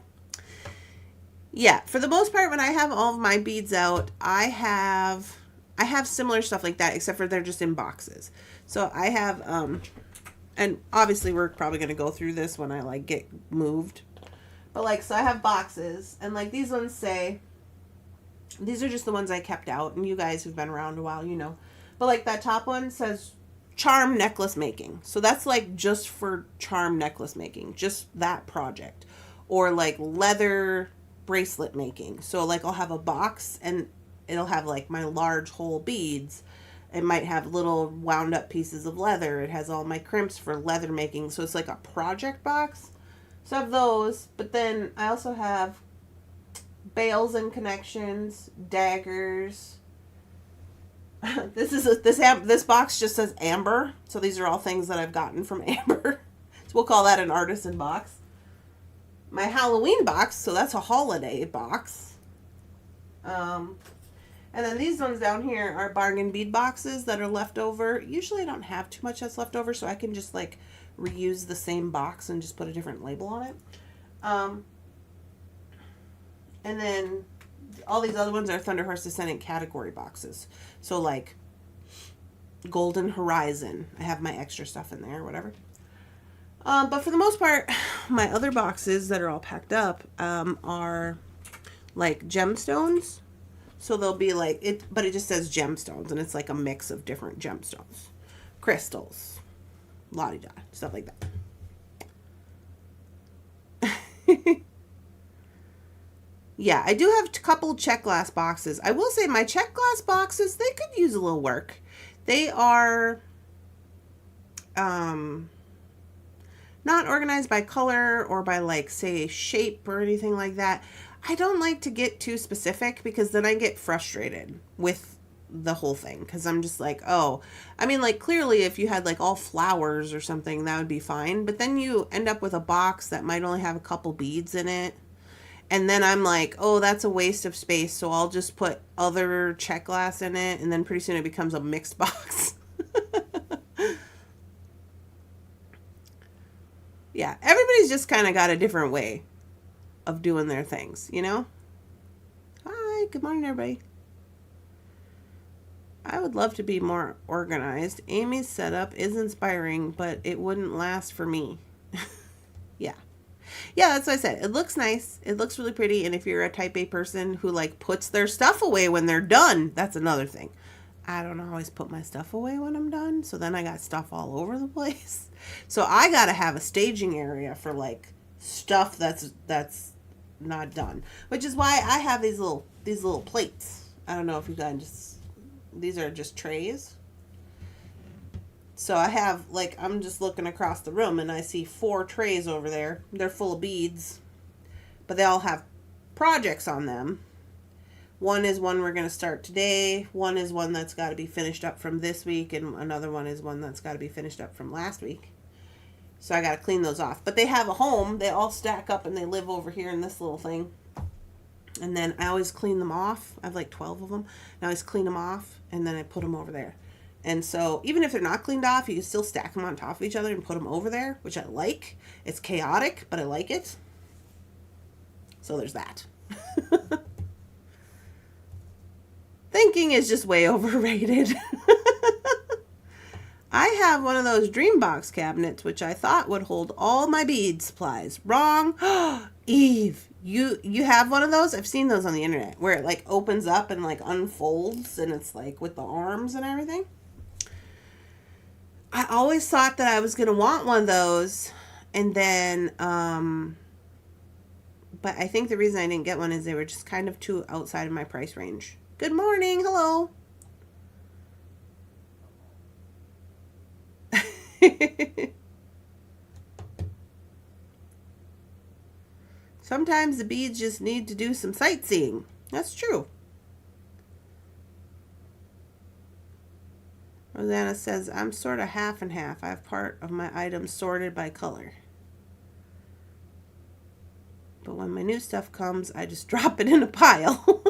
Yeah, for the most part, when I have all of my beads out, I have I have similar stuff like that, except for they're just in boxes. So I have, and obviously we're probably going to go through this when I like get moved. But like, so I have boxes, and like these ones say, these are just the ones I kept out, and you guys who've been around a while, you know. But like that top one says charm necklace making. So that's like just for charm necklace making, just that project. Or like leather bracelet making. So like I'll have a box and it'll have like my large whole beads. It might have little wound up pieces of leather. It has all my crimps for leather making. So it's like a project box. So I have those, but then I also have bails and connections, daggers. This box just says Amber. So these are all things that I've gotten from Amber. So we'll call that an artisan box. My Halloween box, so that's a holiday box. And then these ones down here are bargain bead boxes that are left over. Usually I don't have too much that's left over, so I can just like reuse the same box and just put a different label on it. And then all these other ones are Thunderhorse Descendant category boxes. So like Golden Horizon. I have my extra stuff in there or whatever. But for the most part, my other boxes that are all packed up are like gemstones. So they'll be like, but it just says gemstones, and it's like a mix of different gemstones. Crystals. La-di-da. Stuff like that. Yeah, I do have a couple check glass boxes. I will say my check glass boxes, they could use a little work. They are not organized by color or by like, say, shape or anything like that. I don't like to get too specific because then I get frustrated with the whole thing, because I'm just like, oh, I mean, like clearly if you had like all flowers or something, that would be fine. But then you end up with a box that might only have a couple beads in it. And then I'm like, oh, that's a waste of space. So I'll just put other check glass in it. And then pretty soon it becomes a mixed box. Yeah, everybody's just kind of got a different way of doing their things, you know? Hi, good morning, everybody. I would love to be more organized. Amy's setup is inspiring, but it wouldn't last for me. Yeah. Yeah, that's what I said. It looks nice. It looks really pretty. And if you're a type A person who like puts their stuff away when they're done, that's another thing. I don't always put my stuff away when I'm done. So then I got stuff all over the place. So I got to have a staging area for like stuff that's not done, which is why I have these little plates. I don't know if you guys these are just trays. So I have, like, I'm just looking across the room and I see 4 trays over there. They're full of beads, but they all have projects on them. One is one we're going to start today. One is one that's got to be finished up from this week. And another one is one that's got to be finished up from last week. So I got to clean those off. But they have a home. They all stack up and they live over here in this little thing. And then I always clean them off. I have like 12 of them. And I always clean them off and then I put them over there. And so even if they're not cleaned off, you can still stack them on top of each other and put them over there, which I like. It's chaotic, but I like it. So there's that. Thinking is just way overrated. I have one of those dream box cabinets, which I thought would hold all my bead supplies. Wrong. Eve, you have one of those? I've seen those on the internet where it like opens up and like unfolds and it's like with the arms and everything. I always thought that I was going to want one of those, and then, but I think the reason I didn't get one is they were just kind of too outside of my price range. Good morning. Hello. Sometimes the beads just need to do some sightseeing. That's true. Rosanna says, I'm sort of half and half. I have part of my items sorted by color. But when my new stuff comes, I just drop it in a pile.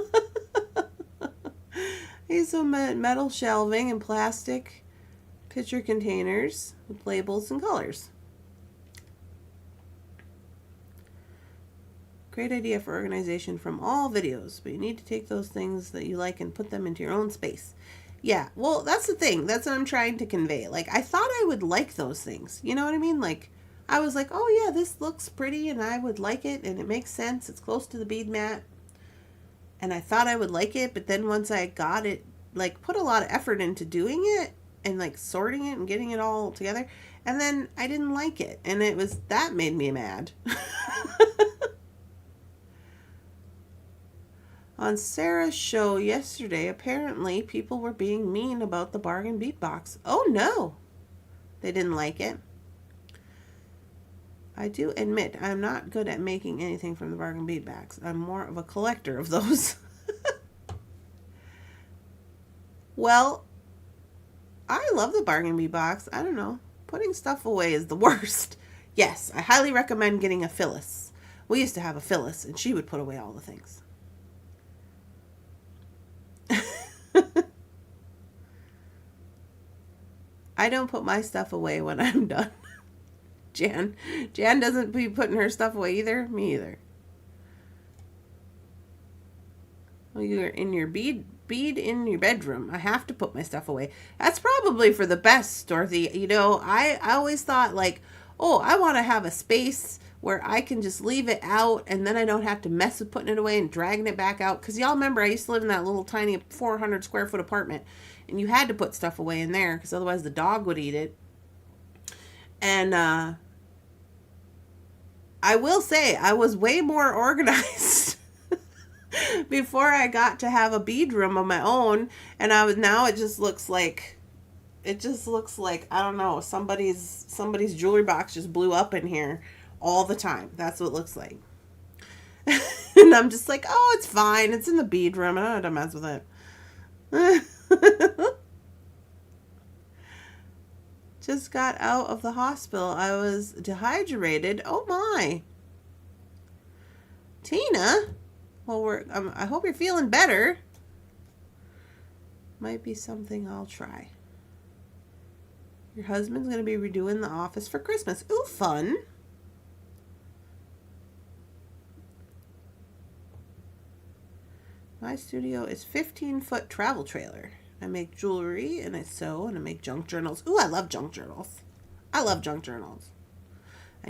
Here's some metal shelving and plastic pitcher containers with labels and colors. Great idea for organization from all videos, but you need to take those things that you like and put them into your own space. Yeah, well, that's the thing. That's what I'm trying to convey. Like, I thought I would like those things. You know what I mean? Like, I was like, oh, yeah, this looks pretty and I would like it and it makes sense. It's close to the bead mat. And I thought I would like it, but then once I got it, like, put a lot of effort into doing it and, like, sorting it and getting it all together. And then I didn't like it. And that made me mad. On Sarah's show yesterday, apparently people were being mean about the bargain bead box. Oh no, they didn't like it. I do admit I'm not good at making anything from the bargain bead box. I'm more of a collector of those. Well, I love the bargain bead box. I don't know. Putting stuff away is the worst. Yes, I highly recommend getting a Phyllis. We used to have a Phyllis, and she would put away all the things. I don't put my stuff away when I'm done. Jan doesn't be putting her stuff away either. Me either. Well, you're in your bead in your bedroom. I have to put my stuff away. That's probably for the best, Dorothy. You know, I always thought like, oh, I want to have a space where I can just leave it out and then I don't have to mess with putting it away and dragging it back out. Because y'all remember I used to live in that little tiny 400 square foot apartment. And you had to put stuff away in there because otherwise the dog would eat it. And I will say I was way more organized before I got to have a bead room of my own. And now it just looks like I don't know, somebody's jewelry box just blew up in here all the time. That's what it looks like. And I'm just like, oh, it's fine. It's in the bead room. I don't have to mess with it. Just got out of the hospital. I was dehydrated. Oh my. Tina? Well, I hope you're feeling better. Might be something I'll try. Your husband's going to be redoing the office for Christmas. Ooh, fun. My studio is 15-foot travel trailer. I make jewelry and I sew and I make junk journals. Ooh, I love junk journals. I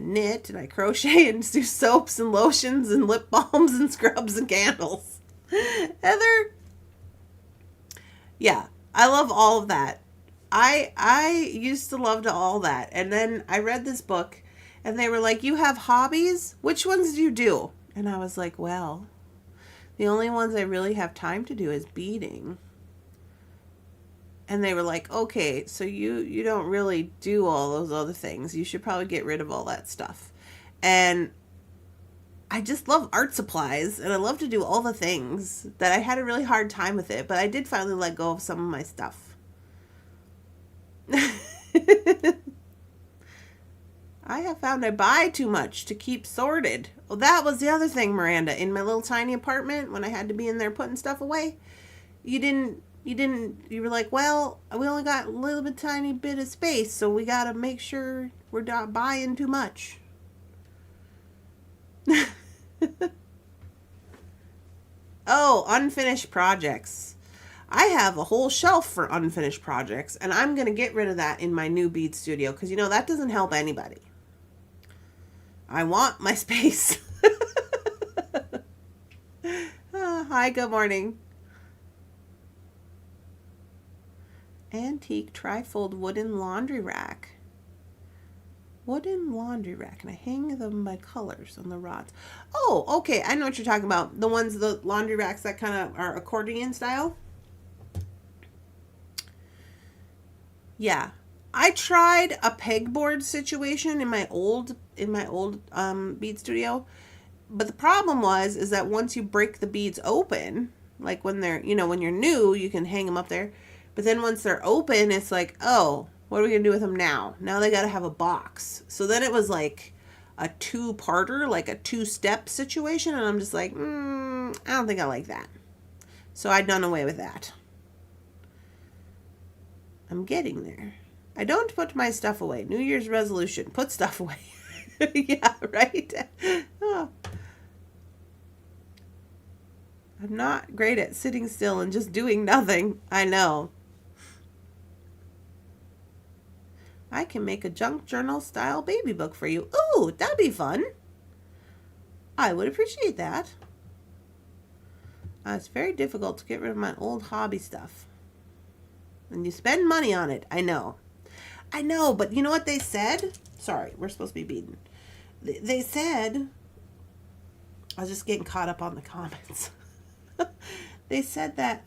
knit and I crochet and do soaps and lotions and lip balms and scrubs and candles. Heather? Yeah, I love all of that. I used to love all that. And then I read this book and they were like, you have hobbies? Which ones do you do? And I was like, well, the only ones I really have time to do is beading. And they were like, okay, so you don't really do all those other things. You should probably get rid of all that stuff. And I just love art supplies. And I love to do all the things that I had a really hard time with it. But I did finally let go of some of my stuff. I have found I buy too much to keep sorted. Well, that was the other thing, Miranda. In my little tiny apartment, when I had to be in there putting stuff away, you were like, well, we only got a little bit tiny bit of space, so we got to make sure we're not buying too much. Oh, unfinished projects. I have a whole shelf for unfinished projects, and I'm going to get rid of that in my new bead studio because, you know, that doesn't help anybody. I want my space. Hi, good morning. Antique trifold wooden laundry rack. Wooden laundry rack, and I hang them by colors on the rods. Oh, okay, I know what you're talking about. The laundry racks that kind of are accordion style. Yeah, I tried a pegboard situation in my old bead studio, but the problem is that once you break the beads open, like when when you're new, you can hang them up there. But then once they're open, it's like, oh, what are we going to do with them now? Now they got to have a box. So then it was like a two-parter, like a two-step situation. And I'm just like, I don't think I like that. So I done away with that. I'm getting there. I don't put my stuff away. New Year's resolution, put stuff away. Yeah, right? Oh. I'm not great at sitting still and just doing nothing. I know. I can make a junk journal style baby book for you. Ooh, that'd be fun. I would appreciate that. It's very difficult to get rid of my old hobby stuff. And you spend money on it. I know. I know, but you know what they said? Sorry, we're supposed to be beading. They said, I was just getting caught up on the comments. They said that,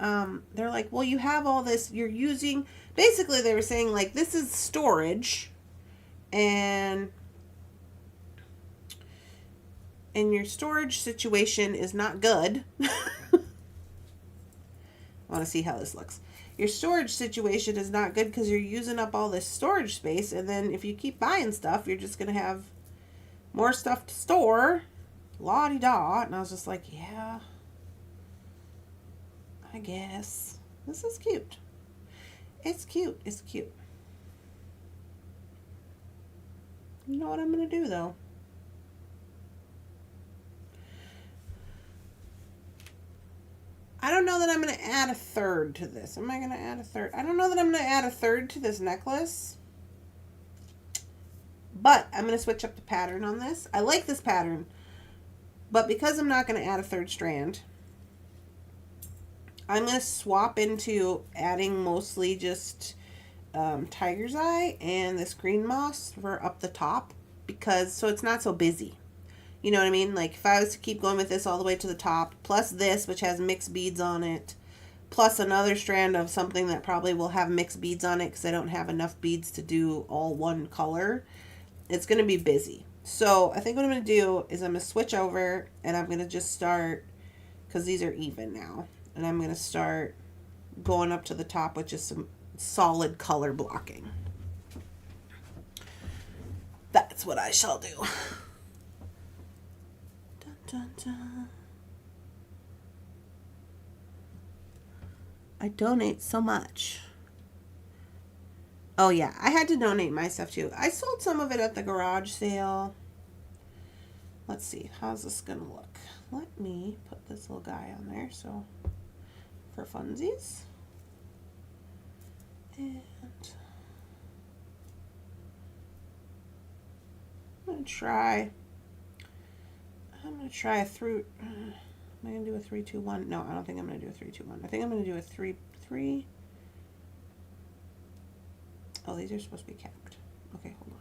they're like, well, you have all this, you're using, basically they were saying like, this is storage, and your storage situation is not good. I want to see how this looks. Your storage situation is not good because you're using up all this storage space, and then if you keep buying stuff, you're just going to have more stuff to store. La-di-da. And I was just like, yeah, I guess. This is cute. It's cute. It's cute. You know what I'm going to do, though? I don't know that I'm going to add a third to this. Am I going to add a third? I don't know that I'm going to add a third to this necklace. But I'm going to switch up the pattern on this. I like this pattern. But because I'm not going to add a third strand, I'm going to swap into adding mostly just tiger's eye and this green moss for up the top, because so it's not so busy. You know what I mean? Like if I was to keep going with this all the way to the top, plus this, which has mixed beads on it, plus another strand of something that probably will have mixed beads on it because I don't have enough beads to do all one color, it's going to be busy. So I think what I'm going to do is I'm going to switch over, and I'm going to just start, because these are even now, and I'm going to start going up to the top with just some solid color blocking. That's what I shall do. Dun, dun, dun. I donate so much. Oh yeah, I had to donate my stuff too. I sold some of it at the garage sale. Let's see, how's this gonna look? Let me put this little guy on there, so for funsies. And I'm gonna try a through. Am I gonna do a 3-2-1? No, I don't think I'm gonna do a 3-2-1. I think I'm gonna do a 3-3. Oh, these are supposed to be capped. Okay, hold on.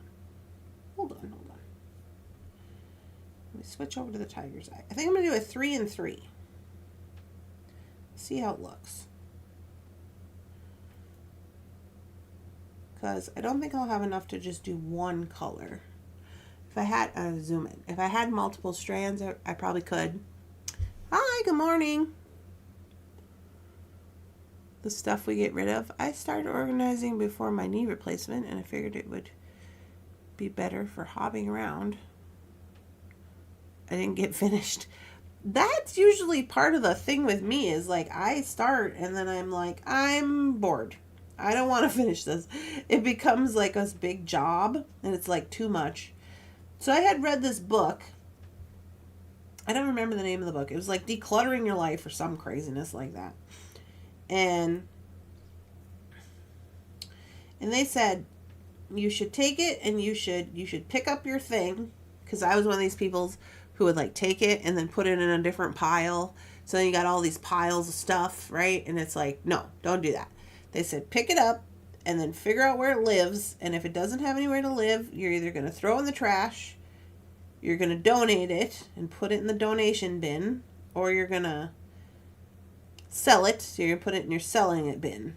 Let me switch over to the tiger's eye. I think I'm gonna do a 3 and 3. See how it looks. Because I don't think I'll have enough to just do one color. If I had, zoom in. If I had multiple strands, I probably could. Hi, good morning. The stuff we get rid of. I started organizing before my knee replacement, and I figured it would be better for hobbing around. I didn't get finished. That's usually part of the thing with me, is like I start and then I'm like, I'm bored. I don't want to finish this. It becomes like a big job, and it's like too much. So I had read this book. I don't remember the name of the book. It was like Decluttering Your Life or some craziness like that. And they said you should take it and you should pick up your thing, because I was one of these people who would like take it and then put it in a different pile. So then you got all these piles of stuff, right? And it's like, no, don't do that. They said pick it up and then figure out where it lives, and if it doesn't have anywhere to live, you're either going to throw in the trash, you're going to donate it and put it in the donation bin, or you're going to sell it, so you're going to put it in your selling it bin.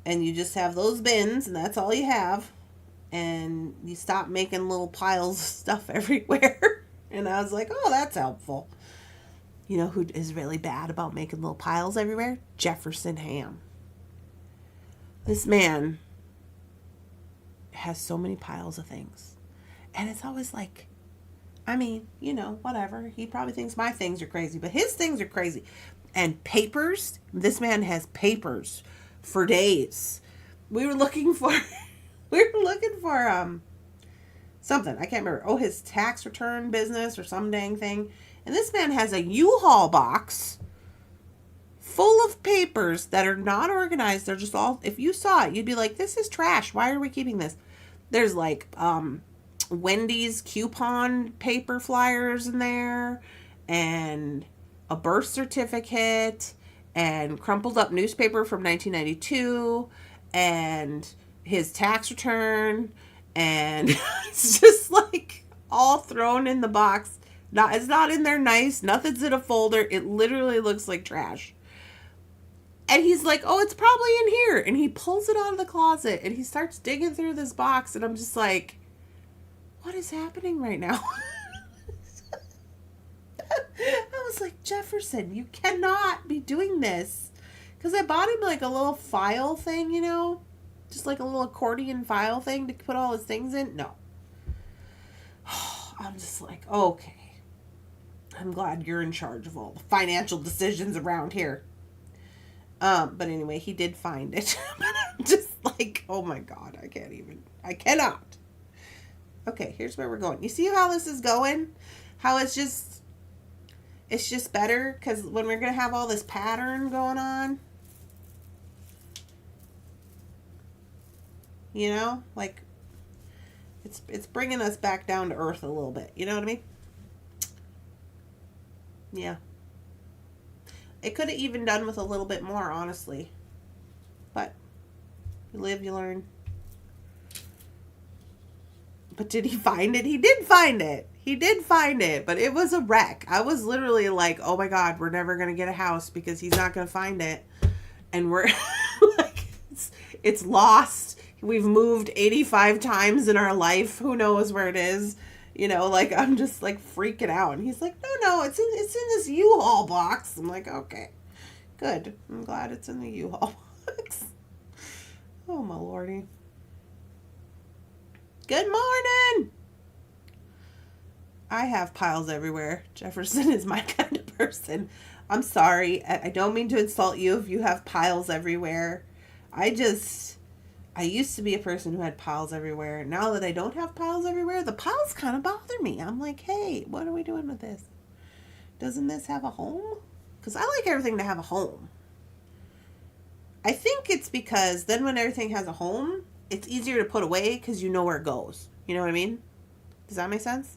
And you just have those bins, and that's all you have, and you stop making little piles of stuff everywhere. And I was like, oh, that's helpful. You know who is really bad about making little piles everywhere? Jefferson Ham. This man has so many piles of things. And it's always like, I mean, you know, whatever. He probably thinks my things are crazy, but his things are crazy. And papers. This man has papers for days. We were looking for something. I can't remember. Oh, his tax return business or some dang thing. And this man has a U-Haul box full of papers that are not organized. They're just all, if you saw it, you'd be like, this is trash. Why are we keeping this? There's like Wendy's coupon paper flyers in there, and a birth certificate, and crumpled up newspaper from 1992, and his tax return, and it's just like all thrown in the box. It's not in there nice. Nothing's in a folder. It literally looks like trash. And he's like, oh, it's probably in here. And he pulls it out of the closet and he starts digging through this box. And I'm just like, what is happening right now? I was like, Jefferson, you cannot be doing this. Because I bought him like a little file thing, you know? Just like a little accordion file thing to put all his things in. No. I'm just like, okay. I'm glad you're in charge of all the financial decisions around here. But anyway, he did find it. I'm just like, oh my God, I cannot. Okay, here's where we're going. You see how this is going? How it's just better? Because when we're going to have all this pattern going on, you know, like, it's bringing us back down to earth a little bit. You know what I mean? Yeah. It could have even done with a little bit more, honestly. But you live, you learn. But did he find it? He did find it. He did find it, but it was a wreck. I was literally like, oh my God, we're never going to get a house because he's not going to find it. And we're like, it's lost. We've moved 85 times in our life. Who knows where it is? You know, like, I'm just like freaking out. And he's like, no, it's in this U-Haul box. I'm like, okay, good. I'm glad it's in the U-Haul box. Oh, my lordy. Good morning. I have piles everywhere. Jefferson is my kind of person. I'm sorry. I don't mean to insult you if you have piles everywhere. I used to be a person who had piles everywhere. Now that I don't have piles everywhere, the piles kind of bother me. I'm like, hey, what are we doing with this? Doesn't this have a home? Because I like everything to have a home. I think it's because then when everything has a home, it's easier to put away because you know where it goes. You know what I mean? Does that make sense?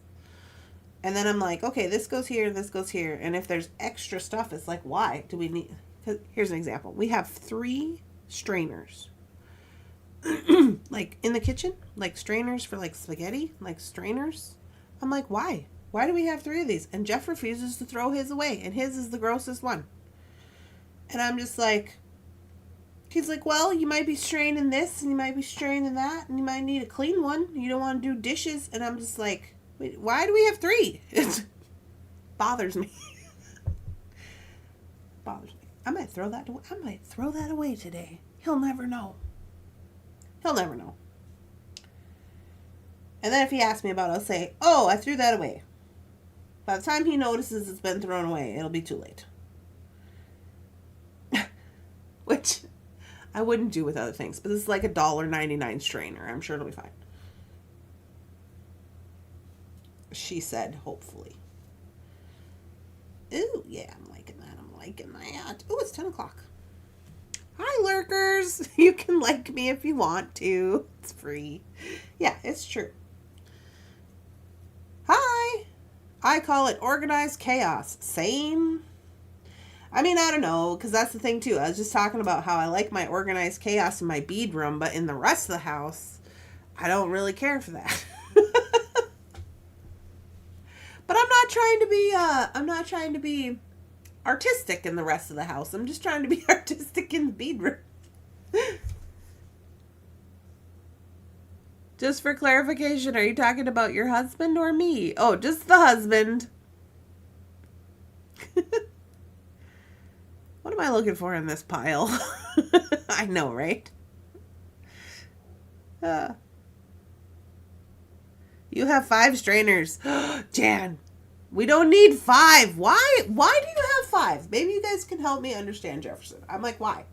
And then I'm like, okay, this goes here, this goes here. And if there's extra stuff, it's like, why do we need... Cause here's an example. We have 3 strainers. Like in the kitchen, like strainers for like spaghetti, like strainers. I'm like, why? Why do we have 3 of these? And Jeff refuses to throw his away, and his is the grossest one. And I'm just like, he's like, well, you might be straining this, and you might be straining that, and you might need a clean one. You don't want to do dishes. And I'm just like, wait, why do we have 3? It bothers me. Bothers me. I might throw that away today. He'll never know. He'll never know. And then if he asks me about it, I'll say, oh, I threw that away. By the time he notices it's been thrown away, it'll be too late. Which I wouldn't do with other things. But this is like a $1.99 strainer. I'm sure it'll be fine. She said, hopefully. Ooh, yeah, I'm liking that. Ooh, it's 10 o'clock. Hi, lurkers. You can like me if you want to. It's free. Yeah, it's true. Hi. I call it organized chaos. Same. I mean, I don't know, because that's the thing, too. I was just talking about how I like my organized chaos in my bead room, but in the rest of the house, I don't really care for that. But I'm not trying to be artistic in the rest of the house. I'm just trying to be artistic in the bead room. Just for clarification, are you talking about your husband or me? Oh, just the husband. What am I looking for in this pile? I know, right? You have 5 strainers. Jan, we don't need 5. Why do you have 5? Maybe you guys can help me understand, Jefferson. I'm like, why?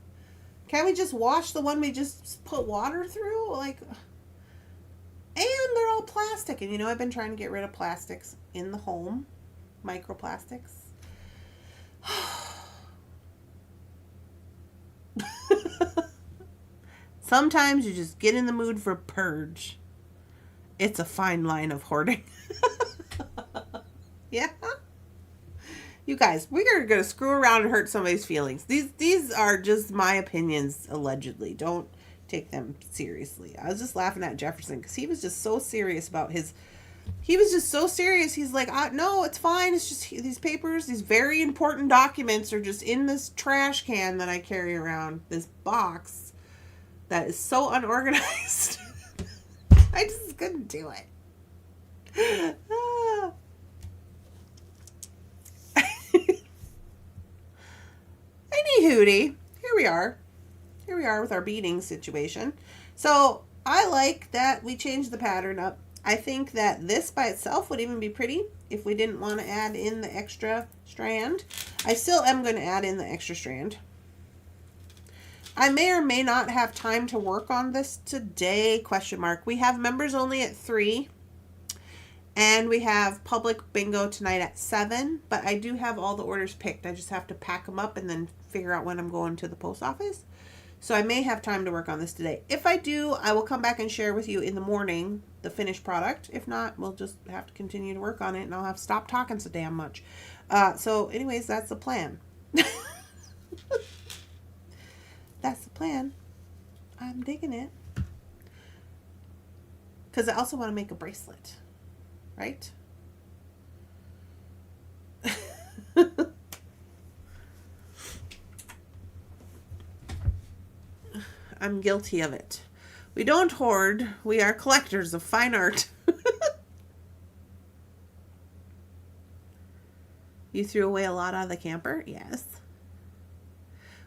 Can't we just wash the one we just put water through? Like, and they're all plastic. And you know, I've been trying to get rid of plastics in the home. Microplastics. Sometimes you just get in the mood for purge. It's a fine line of hoarding. Yeah. You guys, we're going to screw around and hurt somebody's feelings. These are just my opinions, allegedly. Don't take them seriously. I was just laughing at Jefferson because he was just so serious about his... He was just so serious. He's like, no, it's fine. It's just these papers, these very important documents are just in this trash can that I carry around. This box that is so unorganized. I just couldn't do it. Anywhooty, here we are. Here we are with our beading situation. So I like that we changed the pattern up. I think that this by itself would even be pretty if we didn't want to add in the extra strand. I still am going to add in the extra strand. I may or may not have time to work on this today, question mark. We have members only at 3. And we have public bingo tonight at 7. But I do have all the orders picked. I just have to pack them up and then figure out when I'm going to the post office. So I may have time to work on this today. If I do, I will come back and share with you in the morning the finished product. If not, we'll just have to continue to work on it and I'll have to stop talking so damn much. So anyways, that's the plan. That's the plan. I'm digging it. Because I also want to make a bracelet. Right? I'm guilty of it. We don't hoard. We are collectors of fine art. You threw away a lot out of the camper? Yes.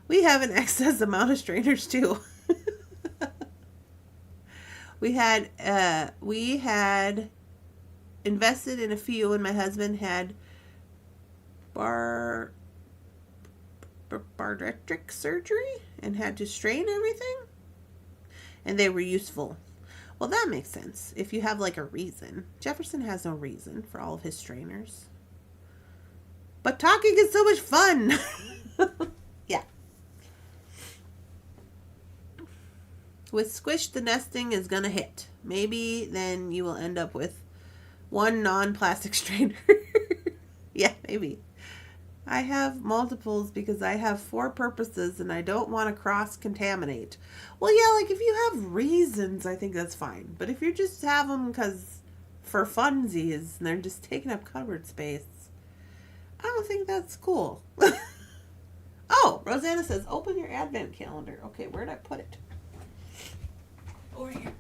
We have an excess amount of strainers too. We had invested in a few and my husband had bariatric surgery and had to strain everything. And they were useful. Well, that makes sense. If you have like a reason. Jefferson has no reason for all of his strainers. But talking is so much fun. Yeah. With Squish, the nesting is going to hit. Maybe then you will end up with one non-plastic strainer. Yeah, maybe. I have multiples because I have 4 purposes and I don't want to cross-contaminate. Well, yeah, like if you have reasons, I think that's fine. But if you just have them because for funsies and they're just taking up cupboard space, I don't think that's cool. Oh, Rosanna says, open your advent calendar. Okay, where'd I put it? Over here.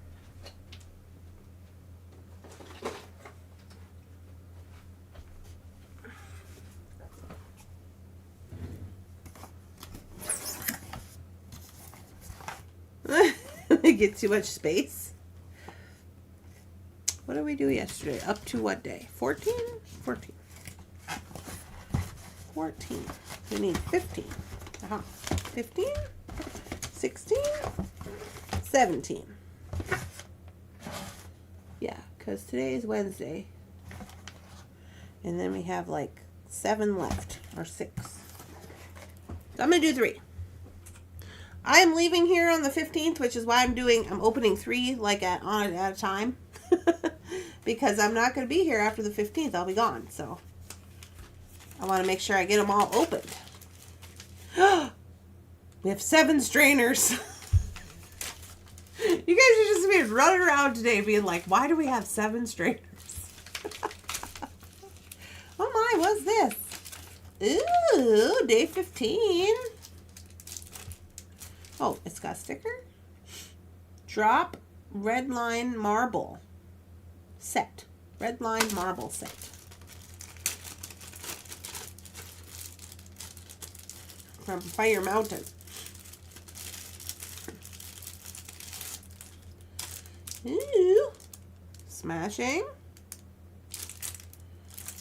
They get too much space. What did we do yesterday? Up to what day? 14? 14. 14. We need 15. 15? 16? 17. Yeah, because today is Wednesday. And then we have like 7 left. Or 6. So I'm going to do 3. I am leaving here on the 15th, which is why I'm opening 3 like at a time. Because I'm not going to be here after the 15th. I'll be gone. So I want to make sure I get them all opened. We have 7 strainers. You guys are just being running around today being like, why do we have 7 strainers? Oh my, what's this? Ooh, day 15. Oh, it's got a sticker. Drop red line marble set. Red line marble set. From Fire Mountain. Ooh. Smashing.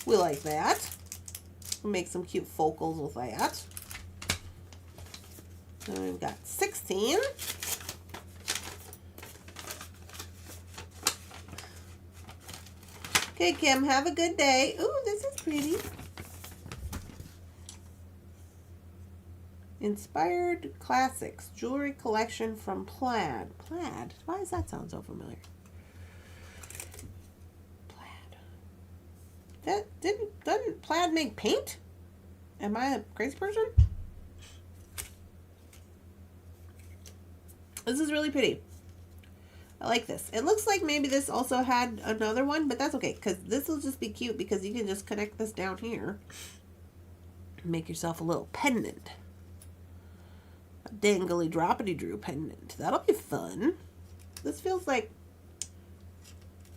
We like that. We'll make some cute focals with that. So we've got 16. Okay, Kim, have a good day. Ooh, this is pretty. Inspired Classics Jewelry Collection from Plaid. Plaid? Why does that sound so familiar? Plaid. Doesn't Plaid make paint? Am I a crazy person? This is really pretty. I like this. It looks like maybe this also had another one, but that's okay, because this will just be cute because you can just connect this down here and make yourself a little pendant. A dangly droppity drew pendant. That'll be fun. This feels like,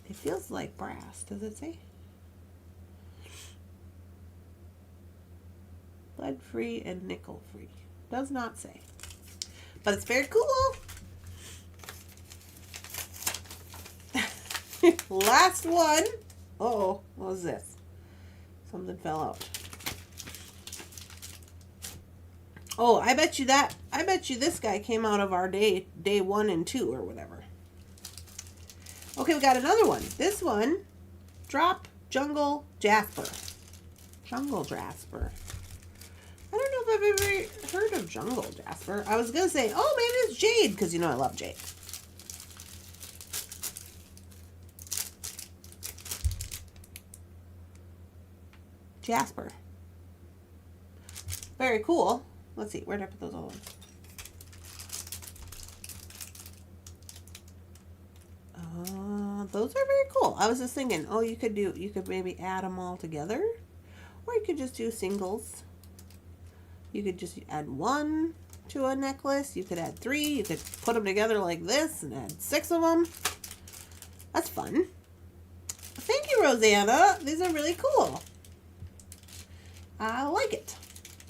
it feels like brass. Does it say? Lead free and nickel free. Does not say. But it's very cool. Last one. Uh-oh, what was this? Something fell out. Oh, I bet you this guy came out of our day 1 and 2 or whatever. Okay, we got another one. This one, Drop Jungle Jasper. Jungle Jasper. I don't know if I've ever heard of Jungle Jasper. I was going to say, oh, maybe it's Jade, because you know I love Jade. Jasper. Very cool. Let's see, where did I put those other ones? Those are very cool. I was just thinking, oh, you could maybe add them all together, or you could just do singles. You could just add 1 to a necklace. You could add 3. You could put them together like this and add 6 of them. That's fun. Thank you, Rosanna. These are really cool. I like it.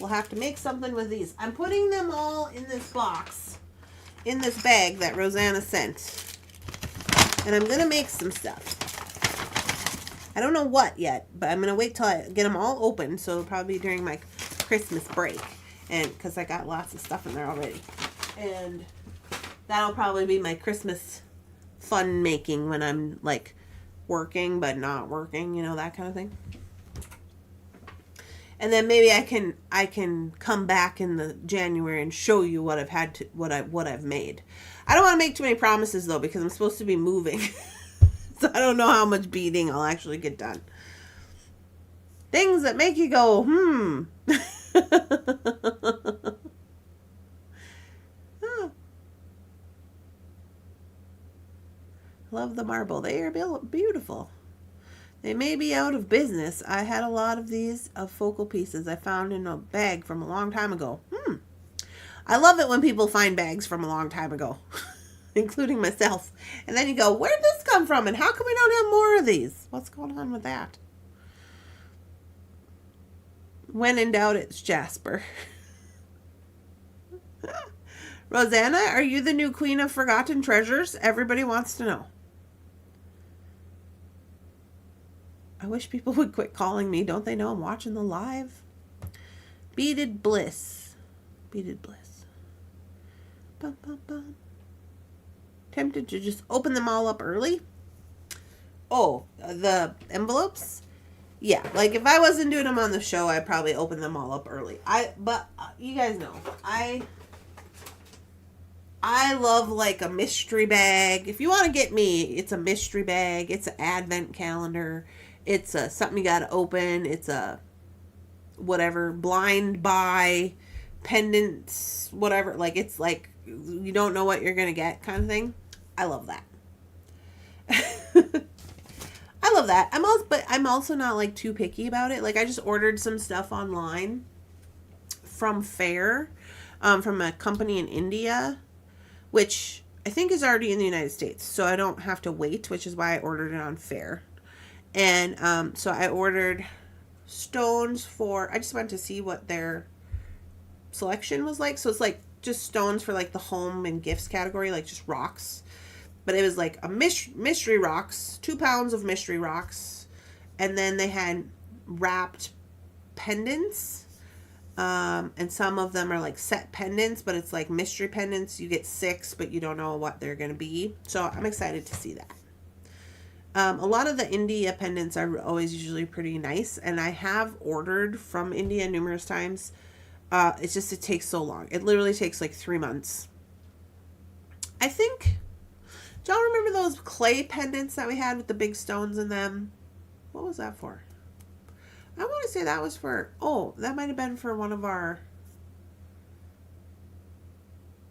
We'll have to make something with these. I'm putting them all in this box, in this bag that Rosanna sent. And I'm going to make some stuff. I don't know what yet, but I'm going to wait till I get them all open. So it'll probably be during my Christmas break. And because I got lots of stuff in there already. And that'll probably be my Christmas fun making when I'm like working but not working, you know, that kind of thing. And then maybe I can come back in the January and show you what I've had to what I've made. I don't want to make too many promises though, because I'm supposed to be moving. So I don't know how much beading I'll actually get done. Things that make you go, Oh. Love the marble. They are beautiful. They may be out of business. I had a lot of these focal pieces I found in a bag from a long time ago. I love it when people find bags from a long time ago, including myself. And then you go, where did this come from? And how come we don't have more of these? What's going on with that? When in doubt, it's Jasper. Rosanna, are you the new queen of forgotten treasures? Everybody wants to know. I wish people would quit calling me. Don't they know I'm watching the live? Beaded Bliss. Beaded Bliss. Bum, bum, bum. Tempted to just open them all up early. Oh, the envelopes? Yeah, like if I wasn't doing them on the show, I'd probably open them all up early. But you guys know, I love like a mystery bag. If you want to get me, it's a mystery bag. It's an advent calendar. It's a something you got to open. It's a whatever, blind buy, pendants, whatever. Like it's like you don't know what you're going to get kind of thing. I love that. I love that. I'm also not like too picky about it. Like I just ordered some stuff online from Fair, from a company in India, which I think is already in the United States. So I don't have to wait, which is why I ordered it on Fair. And so I ordered stones I just wanted to see what their selection was like. So it's like just stones for like the home and gifts category, like just rocks. But it was like a mystery rocks, 2 pounds of mystery rocks. And then they had wrapped pendants. And some of them are like set pendants, but it's like mystery pendants. You get 6, but you don't know what they're going to be. So I'm excited to see that. A lot of the India pendants are always usually pretty nice. And I have ordered from India numerous times It takes so long. It literally takes like 3 months. I think, do y'all remember those clay pendants that we had with the big stones in them? What was that for? I want to say that was for, that might have been for one of our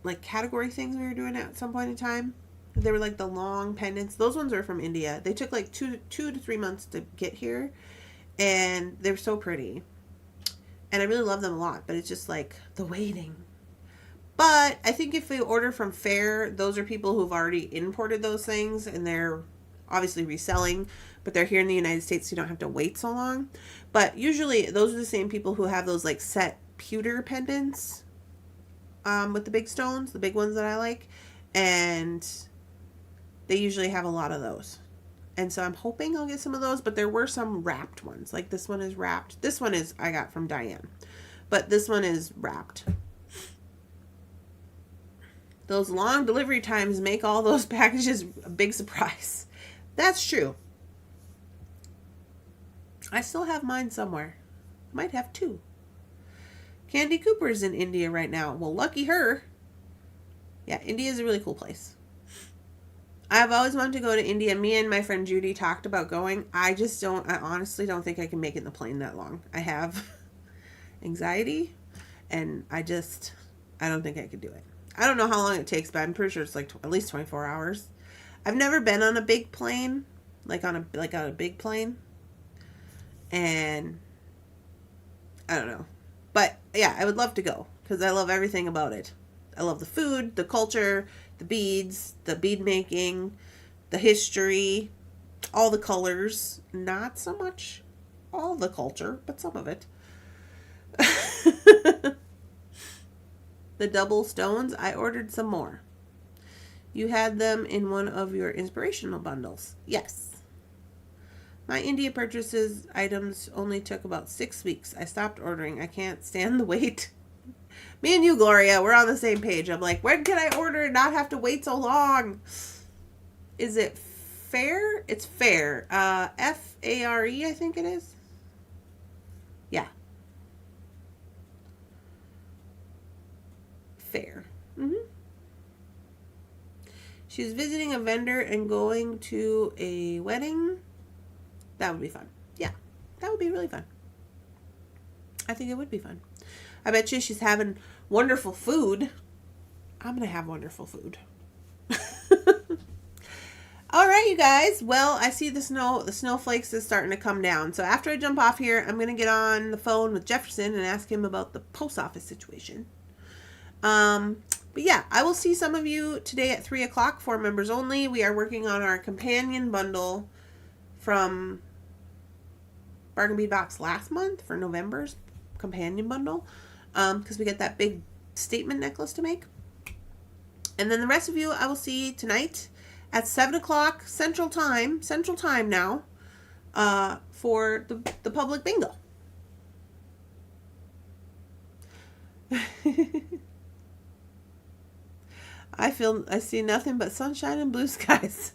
like category things we were doing at some point in time. They were like the long pendants. Those ones are from India. They took like two to 3 months to get here, and they're so pretty. And I really love them a lot, but it's just like the waiting. But I think if we order from Fair, those are people who've already imported those things, and they're obviously reselling, but they're here in the United States, so you don't have to wait so long. But usually those are the same people who have those like set pewter pendants with the big stones, the big ones that I like. And they usually have a lot of those. And so I'm hoping I'll get some of those, but there were some wrapped ones. Like this one is wrapped. This one is I got from Diane. But this one is wrapped. Those long delivery times make all those packages a big surprise. That's true. I still have mine somewhere. I might have 2. Candy Cooper's in India right now. Well, lucky her. Yeah, India is a really cool place. I've always wanted to go to India. Me and my friend Judy talked about going. I honestly don't think I can make it in the plane that long. I have anxiety, and I don't think I could do it. I don't know how long it takes, but I'm pretty sure it's like at least 24 hours. I've never been on a big plane, on a big plane, and I don't know. But yeah, I would love to go because I love everything about it. I love the food, the culture, the beads, the bead making, the history, all the colors. Not so much all the culture, but some of it. The double stones, I ordered some more. You had them in one of your inspirational bundles. Yes. My India purchases items only took about 6 weeks. I stopped ordering. I can't stand the wait. Me and you, Gloria, we're on the same page. I'm like, when can I order and not have to wait so long? Is it Fair? It's Fair. F-A-R-E, I think it is. Yeah. Fair. She's visiting a vendor and going to a wedding. That would be fun. Yeah, that would be really fun. I think it would be fun. I bet you she's having wonderful food. I'm going to have wonderful food. All right, you guys. Well, I see the snowflakes is starting to come down. So after I jump off here, I'm going to get on the phone with Jefferson and ask him about the post office situation. But yeah, I will see some of you today at 3 o'clock for members only. We are working on our companion bundle from Bargain Bead Box last month for November's companion bundle. Because we get that big statement necklace to make. And then the rest of you I will see tonight at 7 o'clock Central Time now, for the public bingo. I see nothing but sunshine and blue skies.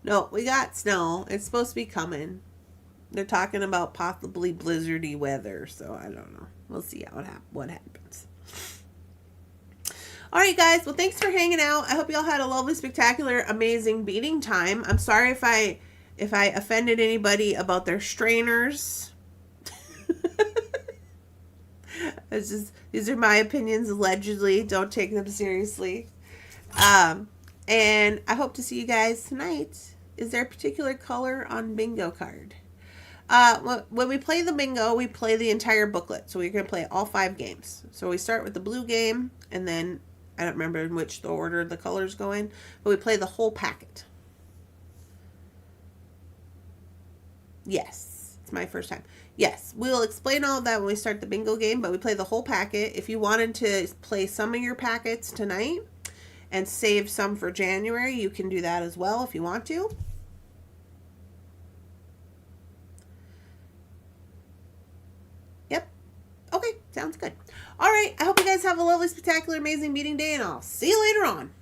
No, we got snow. It's supposed to be coming. They're talking about possibly blizzardy weather, so I don't know. We'll see what happens. All right, guys. Well, thanks for hanging out. I hope y'all had a lovely, spectacular, amazing beading time. I'm sorry if I offended anybody about their strainers. These are my opinions, allegedly. Don't take them seriously. And I hope to see you guys tonight. Is there a particular color on bingo card? When we play the bingo, we play the entire booklet. So we're going to play all 5 games. So we start with the blue game, and then I don't remember in which order the colors go in, but we play the whole packet. Yes, it's my first time. Yes, we'll explain all of that when we start the bingo game, but we play the whole packet. If you wanted to play some of your packets tonight and save some for January, you can do that as well if you want to. Yep. Okay, sounds good. All right, I hope you guys have a lovely, spectacular, amazing meeting day, and I'll see you later on.